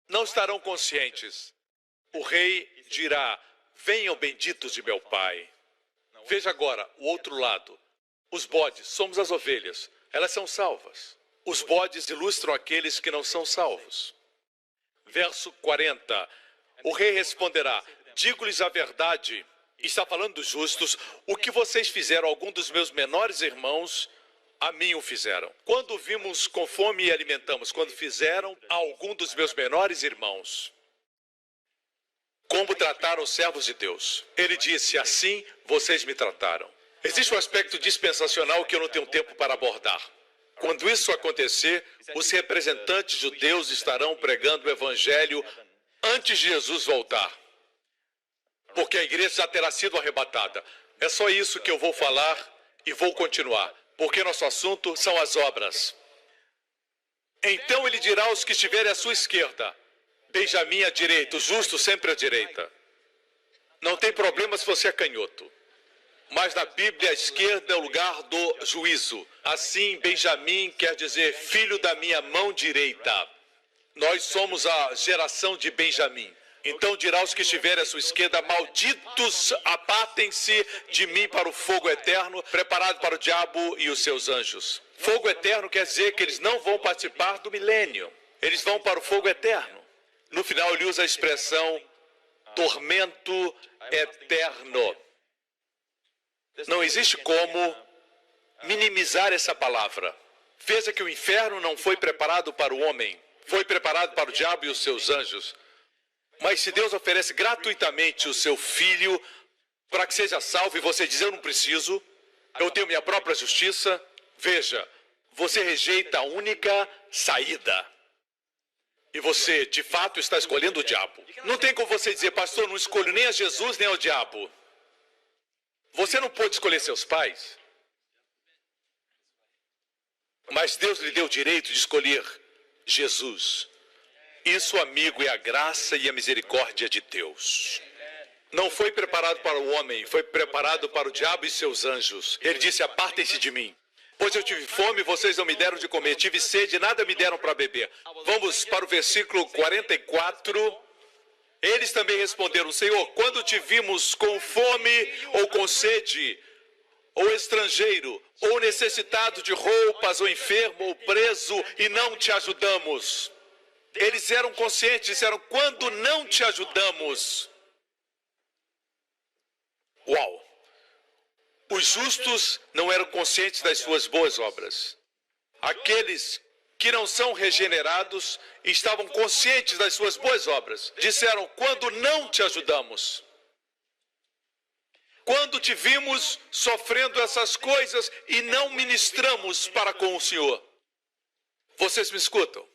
não estarão conscientes. O rei dirá, venham benditos de meu Pai. Veja agora o outro lado. Os bodes, somos as ovelhas, elas são salvas. Os bodes ilustram aqueles que não são salvos. Verso 40, o rei responderá, digo-lhes a verdade, está falando dos justos, o que vocês fizeram a algum dos meus menores irmãos, a mim o fizeram. Quando vimos com fome e alimentamos, quando fizeram a algum dos meus menores irmãos. Como trataram os servos de Deus? Ele disse, assim vocês me trataram. Existe um aspecto dispensacional que eu não tenho tempo para abordar. Quando isso acontecer, os representantes judeus estarão pregando o evangelho antes de Jesus voltar. Porque a igreja já terá sido arrebatada. É só isso que eu vou falar e vou continuar. Porque nosso assunto são as obras. Então ele dirá aos que estiverem à sua esquerda, Benjamim à direita, o justo sempre à direita. Não tem problema se você é canhoto. Mas na Bíblia a esquerda é o lugar do juízo. Assim, Benjamim quer dizer filho da minha mão direita. Nós somos a geração de Benjamim. Então dirá aos que estiverem à sua esquerda, malditos, abatem-se de mim para o fogo eterno, preparado para o diabo e os seus anjos. Fogo eterno quer dizer que eles não vão participar do milênio. Eles vão para o fogo eterno. No final ele usa a expressão tormento eterno. Não existe como minimizar essa palavra. Veja que o inferno não foi preparado para o homem, foi preparado para o diabo e os seus anjos. Mas se Deus oferece gratuitamente o seu filho para que seja salvo e você diz, eu não preciso, eu tenho minha própria justiça, veja, você rejeita a única saída. E você, de fato, está escolhendo o diabo. Não tem como você dizer, pastor, não escolho nem a Jesus nem ao diabo. Você não pôde escolher seus pais. Mas Deus lhe deu o direito de escolher Jesus. Isso, amigo, é a graça e a misericórdia de Deus. Não foi preparado para o homem, foi preparado para o diabo e seus anjos. Ele disse, apartem-se de mim. Pois eu tive fome, vocês não me deram de comer. Tive sede, nada me deram para beber. Vamos para o versículo 44. Eles também responderam, Senhor, quando te vimos com fome ou com sede, ou estrangeiro, ou necessitado de roupas, ou enfermo, ou preso, e não te ajudamos. Eles eram conscientes, disseram, quando não te ajudamos. Uau! Os justos não eram conscientes das suas boas obras. Aqueles que não são regenerados e estavam conscientes das suas boas obras. Disseram: quando não te ajudamos, quando te vimos sofrendo essas coisas e não ministramos para com o Senhor. Vocês me escutam?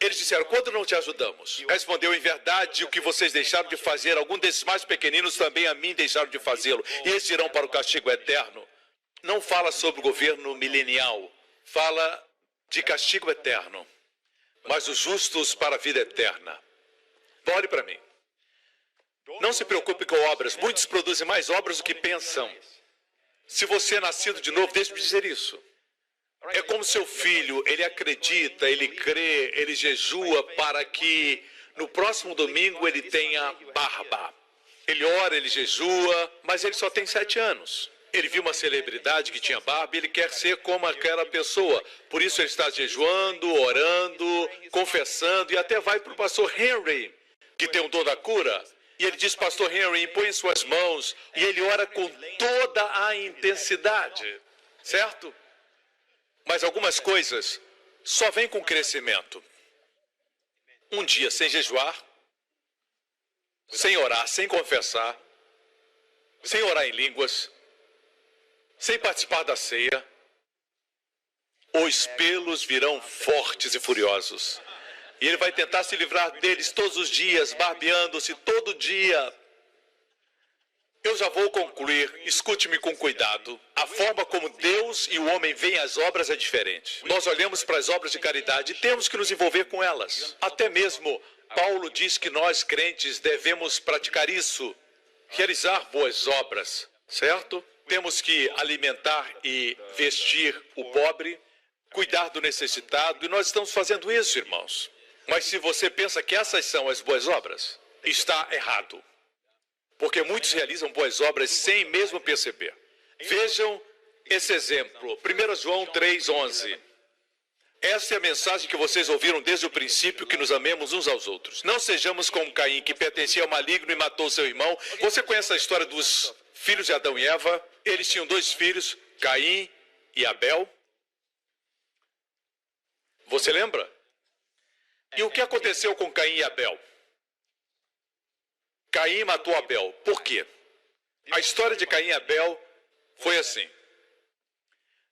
Eles disseram: quando não te ajudamos? Respondeu: em verdade, o que vocês deixaram de fazer, algum desses mais pequeninos também a mim deixaram de fazê-lo, e esses irão para o castigo eterno. Não fala sobre o governo milenial, fala de castigo eterno, mas os justos para a vida eterna. Olhe para mim. Não se preocupe com obras, muitos produzem mais obras do que pensam. Se você é nascido de novo, deixe-me dizer isso. É como seu filho, ele acredita, ele crê, ele jejua para que no próximo domingo ele tenha barba. Ele ora, ele jejua, mas ele só tem 7 anos. Ele viu uma celebridade que tinha barba e ele quer ser como aquela pessoa. Por isso ele está jejuando, orando, confessando e até vai para o pastor Henry, que tem o dom da cura. E ele diz: pastor Henry, impõe suas mãos, e ele ora com toda a intensidade, certo? Mas algumas coisas só vêm com crescimento. Um dia sem jejuar, sem orar, sem confessar, sem orar em línguas, sem participar da ceia, os pelos virão fortes e furiosos. E ele vai tentar se livrar deles todos os dias, barbeando-se todo dia. Eu já vou concluir, escute-me com cuidado. A forma como Deus e o homem veem as obras é diferente. Nós olhamos para as obras de caridade e temos que nos envolver com elas. Até mesmo Paulo diz que nós, crentes, devemos praticar isso, realizar boas obras, certo? Temos que alimentar e vestir o pobre, cuidar do necessitado, e nós estamos fazendo isso, irmãos. Mas se você pensa que essas são as boas obras, está errado. Porque muitos realizam boas obras sem mesmo perceber. Vejam esse exemplo, 1 João 3,11. Essa é a mensagem que vocês ouviram desde o princípio, que nos amemos uns aos outros. Não sejamos como Caim, que pertencia ao maligno e matou seu irmão. Você conhece a história dos filhos de Adão e Eva? Eles tinham 2 filhos, Caim e Abel. Você lembra? E o que aconteceu com Caim e Abel? Caim matou Abel. Por quê? A história de Caim e Abel foi assim.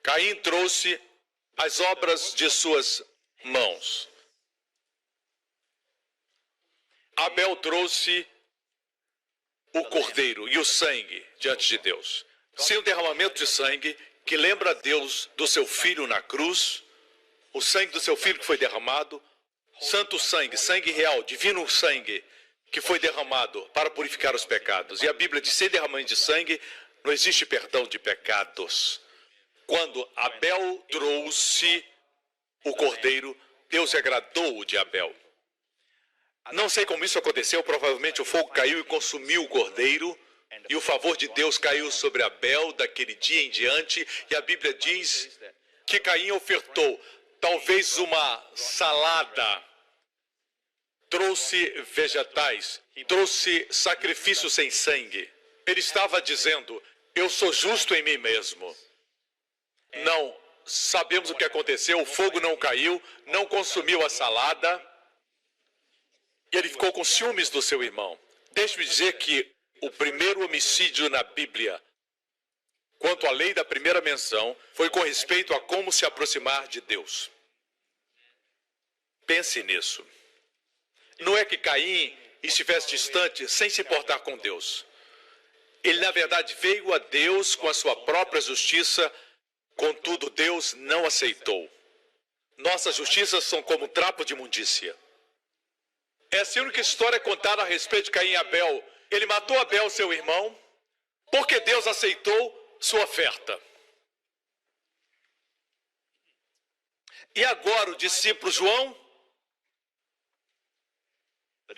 Caim trouxe as obras de suas mãos. Abel trouxe o cordeiro e o sangue diante de Deus. Sem o derramamento de sangue, que lembra a Deus do seu filho na cruz, o sangue do seu filho que foi derramado, santo sangue, sangue real, divino sangue, que foi derramado para purificar os pecados. E a Bíblia diz: sem derramamento de sangue, não existe perdão de pecados. Quando Abel trouxe o cordeiro, Deus se agradou de Abel. Não sei como isso aconteceu, provavelmente o fogo caiu e consumiu o cordeiro, e o favor de Deus caiu sobre Abel daquele dia em diante, e a Bíblia diz que Caim ofertou talvez uma salada, trouxe vegetais, trouxe sacrifício sem sangue. Ele estava dizendo: eu sou justo em mim mesmo. Não sabemos o que aconteceu, o fogo não caiu, não consumiu a salada, e ele ficou com ciúmes do seu irmão. Deixe-me dizer que o primeiro homicídio na Bíblia, quanto à lei da primeira menção, foi com respeito a como se aproximar de Deus. Pense nisso. Não é que Caim estivesse distante sem se importar com Deus. Ele, na verdade, veio a Deus com a sua própria justiça, contudo, Deus não aceitou. Nossas justiças são como trapo de imundícia. Essa é a única história contada a respeito de Caim e Abel. Ele matou Abel, seu irmão, porque Deus aceitou sua oferta. E agora o discípulo João,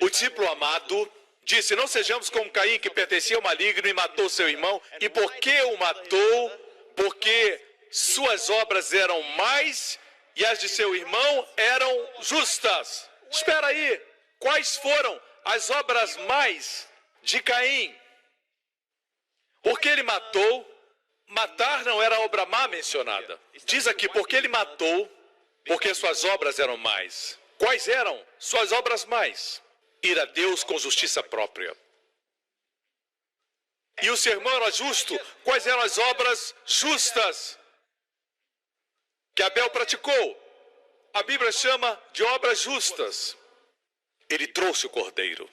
o discípulo amado, disse: não sejamos como Caim, que pertencia ao maligno e matou seu irmão. E por que o matou? Porque suas obras eram mais e as de seu irmão eram justas. Espera aí, quais foram as obras mais de Caim? Porque ele matou Matar não era a obra má mencionada. Diz aqui, porque ele matou, porque suas obras eram más. Quais eram suas obras más? Ir a Deus com justiça própria. E o seu irmão era justo. Quais eram as obras justas que Abel praticou? A Bíblia chama de obras justas. Ele trouxe o cordeiro.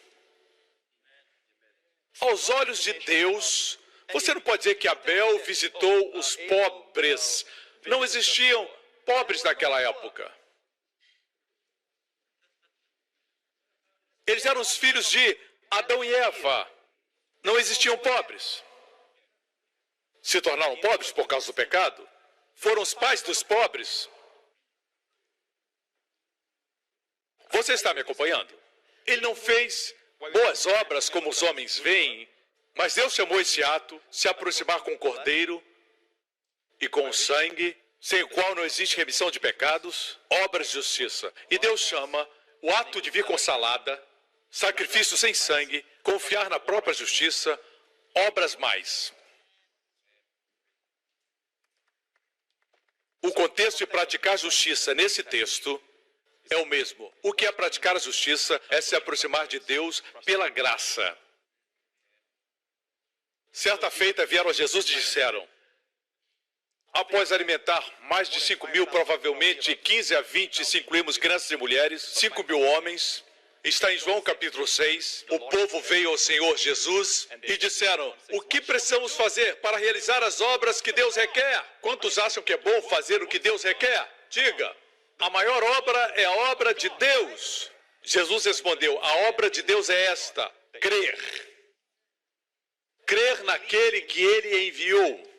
Aos olhos de Deus, você não pode dizer que Abel visitou os pobres. Não existiam pobres naquela época. Eles eram os filhos de Adão e Eva. Não existiam pobres. Se tornaram pobres por causa do pecado. Foram os pais dos pobres. Você está me acompanhando? Ele não fez boas obras como os homens veem, mas Deus chamou esse ato, se aproximar com o cordeiro e com o sangue, sem o qual não existe remissão de pecados, obras de justiça. E Deus chama o ato de vir com salada, sacrifício sem sangue, confiar na própria justiça, obras mais. O contexto de praticar justiça nesse texto é o mesmo. O que é praticar a justiça é se aproximar de Deus pela graça. Certa feita vieram a Jesus e disseram, após alimentar mais de 5.000, provavelmente 15 a 20, se incluímos crianças e mulheres, 5.000 homens, está em João capítulo 6, o povo veio ao Senhor Jesus e disseram, o que precisamos fazer para realizar as obras que Deus requer? Quantos acham que é bom fazer o que Deus requer? Diga. A maior obra é a obra de Deus. Jesus respondeu, a obra de Deus é esta, crer. Crer naquele que Ele enviou.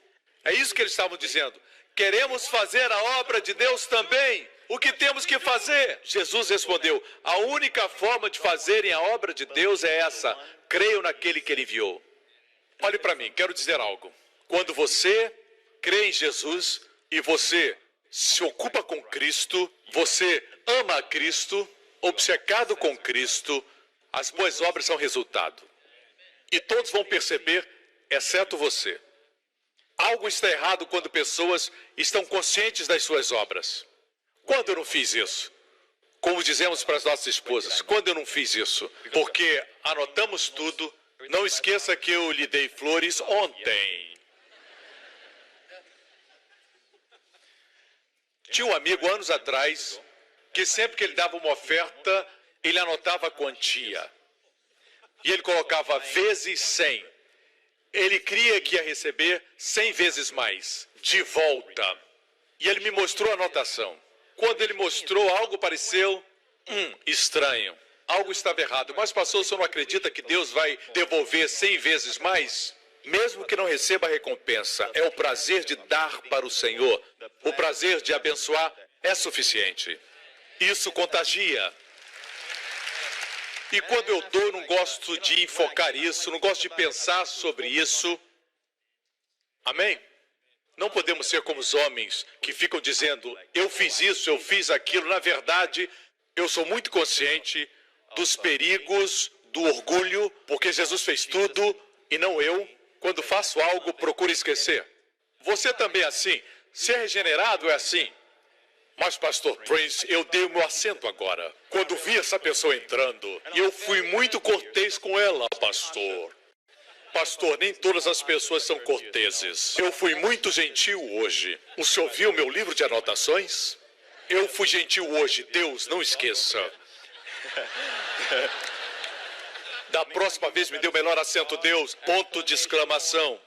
É isso que eles estavam dizendo. Queremos fazer a obra de Deus também. O que temos que fazer? Jesus respondeu, a única forma de fazerem a obra de Deus é essa, creiam naquele que Ele enviou. Olhe para mim, quero dizer algo. Quando você crê em Jesus e você se ocupa com Cristo, você ama a Cristo, obcecado com Cristo, as boas obras são resultado. E todos vão perceber, exceto você. Algo está errado quando pessoas estão conscientes das suas obras. Quando eu não fiz isso? Como dizemos para as nossas esposas, quando eu não fiz isso? Porque anotamos tudo, não esqueça que eu lhe dei flores ontem. Tinha um amigo anos atrás, que sempre que ele dava uma oferta, ele anotava a quantia. E ele colocava vezes 100. Ele cria que ia receber 100 vezes mais, de volta. E ele me mostrou a anotação. Quando ele mostrou, algo pareceu estranho. Algo estava errado. Mas pastor, o senhor não acredita que Deus vai devolver 100 vezes mais? Mesmo que não receba a recompensa, é o prazer de dar para o Senhor. O prazer de abençoar é suficiente. Isso contagia. E quando eu dou, eu não gosto de enfocar isso, não gosto de pensar sobre isso. Amém? Não podemos ser como os homens que ficam dizendo, eu fiz isso, eu fiz aquilo. Na verdade, eu sou muito consciente dos perigos, do orgulho, porque Jesus fez tudo e não eu. Quando faço algo, procuro esquecer. Você também é assim? Ser regenerado é assim. Mas, pastor Prince, eu dei o meu assento agora. Quando vi essa pessoa entrando, eu fui muito cortês com ela, pastor. Pastor, nem todas as pessoas são corteses. Eu fui muito gentil hoje. O senhor viu meu livro de anotações? Eu fui gentil hoje. Deus, não esqueça. Da próxima vez me dê o melhor assento, Deus. Ponto de exclamação.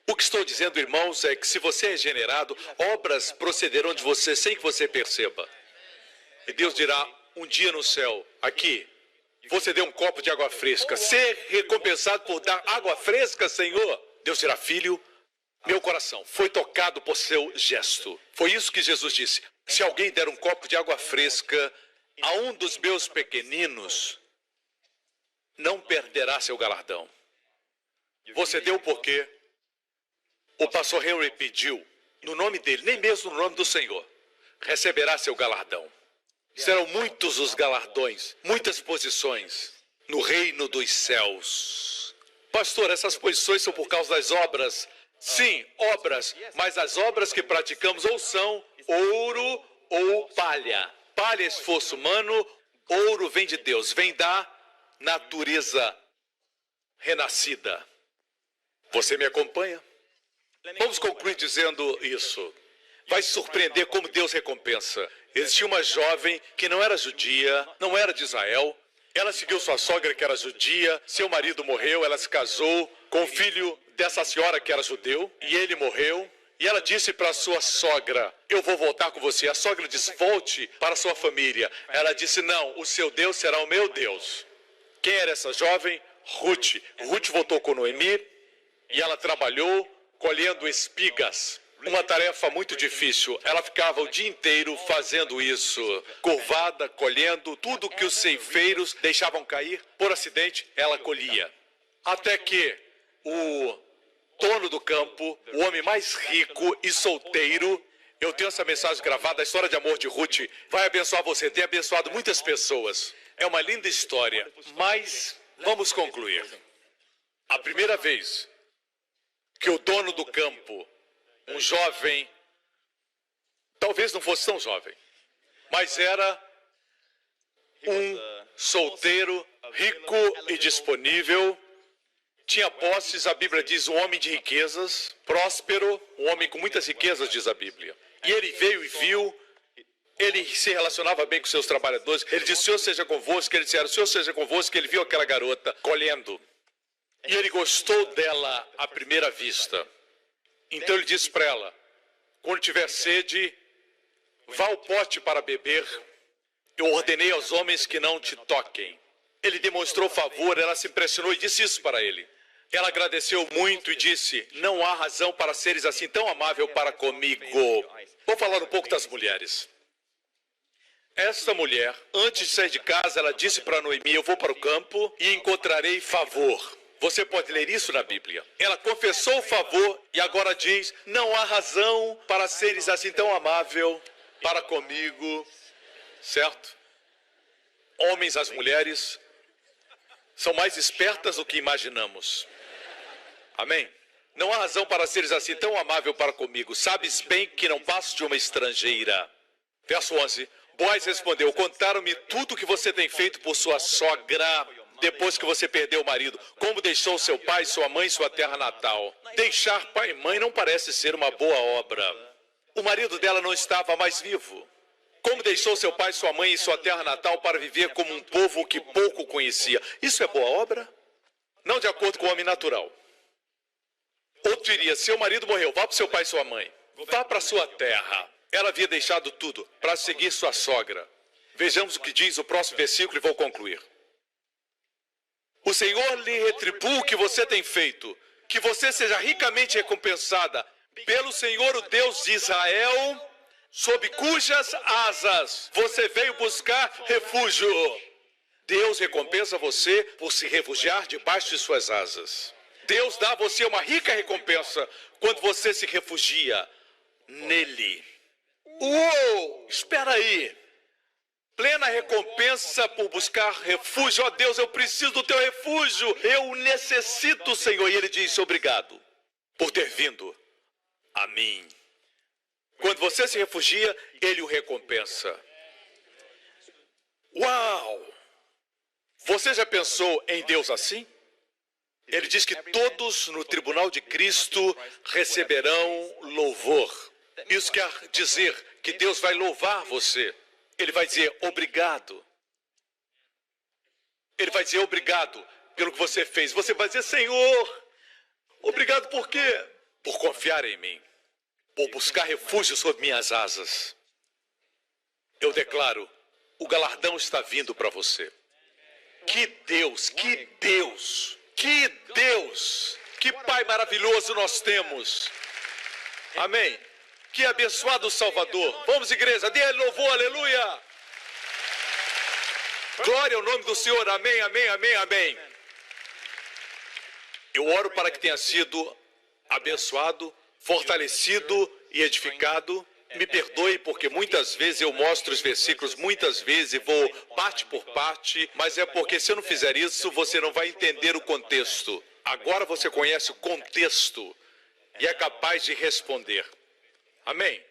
O que estou dizendo, irmãos, é que se você é regenerado, obras procederão de você sem que você perceba. E Deus dirá, um dia no céu, aqui, você deu um copo de água fresca. Ser recompensado por dar água fresca, Senhor. Deus dirá, filho, meu coração foi tocado por seu gesto. Foi isso que Jesus disse. Se alguém der um copo de água fresca a um dos meus pequeninos, não perderá seu galardão. Você deu porque o pastor Henry pediu, no nome dele, nem mesmo no nome do Senhor, receberá seu galardão. Serão muitos os galardões, muitas posições no reino dos céus. Pastor, essas posições são por causa das obras. Sim, obras, mas as obras que praticamos ou são ouro ou palha. Palha é esforço humano, ouro vem de Deus, vem da natureza renascida. Você me acompanha? Vamos concluir dizendo isso. Vai se surpreender como Deus recompensa. Existia uma jovem que não era judia, não era de Israel. Ela seguiu sua sogra, que era judia. Seu marido morreu, ela se casou com o filho dessa senhora que era judeu. E ele morreu. E ela disse para sua sogra, eu vou voltar com você. A sogra disse, volte para sua família. Ela disse, não, o seu Deus será o meu Deus. Quem era essa jovem? Ruth. Ruth voltou com Noemi e ela trabalhou colhendo espigas. Uma tarefa muito difícil. Ela ficava o dia inteiro fazendo isso. Curvada, colhendo tudo que os ceifeiros deixavam cair. Por acidente, ela colhia. Até que o dono do campo, o homem mais rico e solteiro, eu tenho essa mensagem gravada, a história de amor de Ruth, vai abençoar você. Tem abençoado muitas pessoas. É uma linda história. Mas vamos concluir. A primeira vez que o dono do campo, um jovem, talvez não fosse tão jovem, mas era um solteiro, rico e disponível, tinha posses, a Bíblia diz, um homem de riquezas, próspero, um homem com muitas riquezas, diz a Bíblia. E ele veio e viu, ele se relacionava bem com seus trabalhadores, ele disse, o Senhor seja convosco, ele disse, o Senhor seja convosco, ele viu aquela garota colhendo. E ele gostou dela à primeira vista. Então ele disse para ela, quando tiver sede, vá ao pote para beber. Eu ordenei aos homens que não te toquem. Ele demonstrou favor, ela se impressionou e disse isso para ele. Ela agradeceu muito e disse, não há razão para seres assim tão amável para comigo. Vou falar um pouco das mulheres. Essa mulher, antes de sair de casa, ela disse para Noemi, eu vou para o campo e encontrarei favor. Você pode ler isso na Bíblia. Ela confessou o favor e agora diz, não há razão para seres assim tão amável para comigo. Certo? Homens, as mulheres são mais espertas do que imaginamos. Amém? Não há razão para seres assim tão amável para comigo. Sabes bem que não passo de uma estrangeira. Verso 11. Boaz respondeu, contaram-me tudo o que você tem feito por sua sogra depois que você perdeu o marido. Como deixou seu pai, sua mãe e sua terra natal. Deixar pai e mãe não parece ser uma boa obra. O marido dela não estava mais vivo. Como deixou seu pai, sua mãe e sua terra natal para viver como um povo que pouco conhecia. Isso é boa obra? Não de acordo com o homem natural. Outro diria, seu marido morreu, vá para seu pai e sua mãe. Vá para sua terra. Ela havia deixado tudo para seguir sua sogra. Vejamos o que diz o próximo versículo e vou concluir. O Senhor lhe retribua o que você tem feito. Que você seja ricamente recompensada pelo Senhor, o Deus de Israel, sob cujas asas você veio buscar refúgio. Deus recompensa você por se refugiar debaixo de suas asas. Deus dá a você uma rica recompensa quando você se refugia nele. Uou! Espera aí. Plena recompensa por buscar refúgio. Ó Deus, eu preciso do teu refúgio. Eu necessito, Senhor. E ele diz, obrigado por ter vindo a mim. Quando você se refugia, ele o recompensa. Uau! Você já pensou em Deus assim? Ele diz que todos no tribunal de Cristo receberão louvor. Isso quer dizer que Deus vai louvar você. Ele vai dizer obrigado. Ele vai dizer obrigado pelo que você fez. Você vai dizer, Senhor, obrigado por quê? Por confiar em mim. Por buscar refúgio sob minhas asas. Eu declaro, o galardão está vindo para você. Que Deus, que Deus, que Deus, que Pai maravilhoso nós temos. Amém. Que abençoado Salvador. Vamos, igreja, dê louvor, aleluia. Glória ao nome do Senhor, amém, amém, amém, amém. Eu oro para que tenha sido abençoado, fortalecido e edificado. Me perdoe porque muitas vezes eu mostro os versículos, muitas vezes e vou parte por parte, mas é porque se eu não fizer isso, você não vai entender o contexto. Agora você conhece o contexto e é capaz de responder. Amém?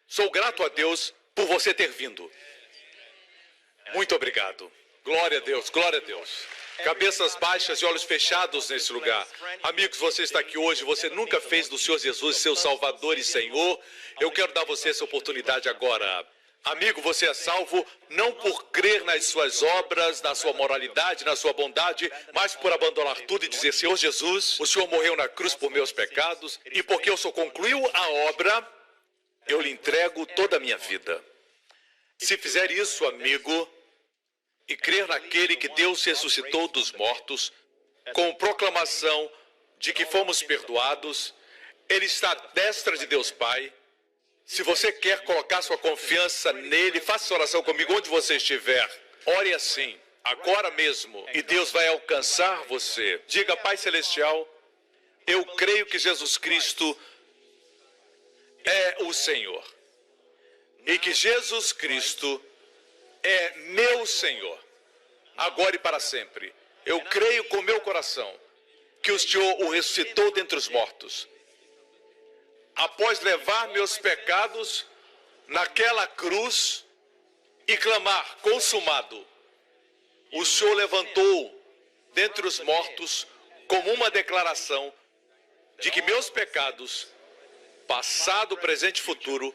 Sou grato a Deus por você ter vindo. Muito obrigado. Glória a Deus, glória a Deus. Cabeças baixas e olhos fechados nesse lugar. Amigos, você está aqui hoje, você nunca fez do Senhor Jesus seu Salvador e Senhor. Eu quero dar a você essa oportunidade agora. Amigo, você é salvo não por crer nas suas obras, na sua moralidade, na sua bondade, mas por abandonar tudo e dizer: Senhor Jesus, o Senhor morreu na cruz por meus pecados e porque o Senhor concluiu a obra, eu lhe entrego toda a minha vida. Se fizer isso, amigo, e crer naquele que Deus ressuscitou dos mortos, com proclamação de que fomos perdoados, Ele está à destra de Deus Pai. Se você quer colocar sua confiança nele, faça essa oração comigo onde você estiver. Ore assim, agora mesmo, e Deus vai alcançar você. Diga: Pai Celestial, eu creio que Jesus Cristo é o Senhor. E que Jesus Cristo é meu Senhor, agora e para sempre. Eu creio com meu coração que o Senhor o ressuscitou dentre os mortos. Após levar meus pecados naquela cruz e clamar: consumado, o Senhor levantou dentre os mortos como uma declaração de que meus pecados, passado, presente e futuro,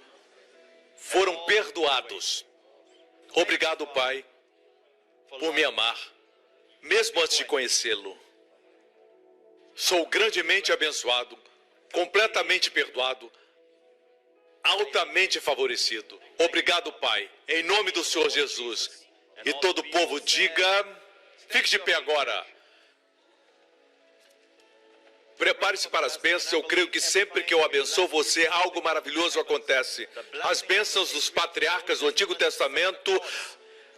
foram perdoados. Obrigado, Pai, por me amar, mesmo antes de conhecê-lo. Sou grandemente abençoado, completamente perdoado, altamente favorecido. Obrigado, Pai, em nome do Senhor Jesus. E todo o povo diga: fique de pé agora. Prepare-se para as bênçãos. Eu creio que sempre que eu abençoo você, algo maravilhoso acontece. As bênçãos dos patriarcas do Antigo Testamento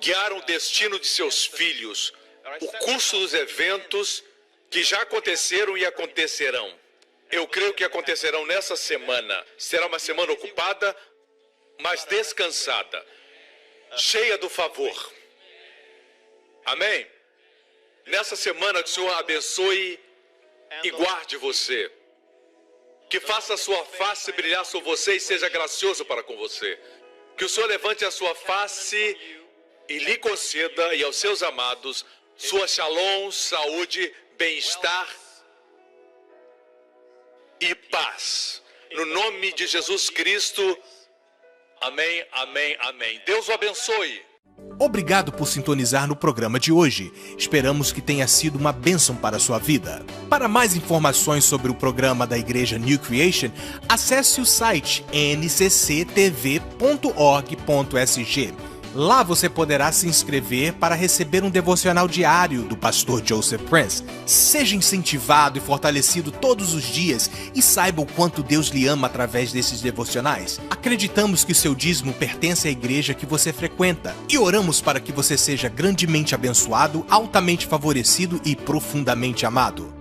guiaram o destino de seus filhos, o curso dos eventos que já aconteceram e acontecerão. Eu creio que acontecerão nessa semana. Será uma semana ocupada, mas descansada, cheia do favor. Amém? Nessa semana que o Senhor abençoe e guarde você. Que faça a sua face brilhar sobre você e seja gracioso para com você. Que o Senhor levante a sua face e lhe conceda, e aos seus amados, sua shalom, saúde, bem-estar e paz. No nome de Jesus Cristo. Amém, amém, amém. Deus o abençoe. Obrigado por sintonizar no programa de hoje. Esperamos que tenha sido uma bênção para a sua vida. Para mais informações sobre o programa da Igreja New Creation, acesse o site ncctv.org.sg. Lá você poderá se inscrever para receber um devocional diário do pastor Joseph Prince. Seja incentivado e fortalecido todos os dias e saiba o quanto Deus lhe ama através desses devocionais. Acreditamos que o seu dízimo pertence à igreja que você frequenta e oramos para que você seja grandemente abençoado, altamente favorecido e profundamente amado.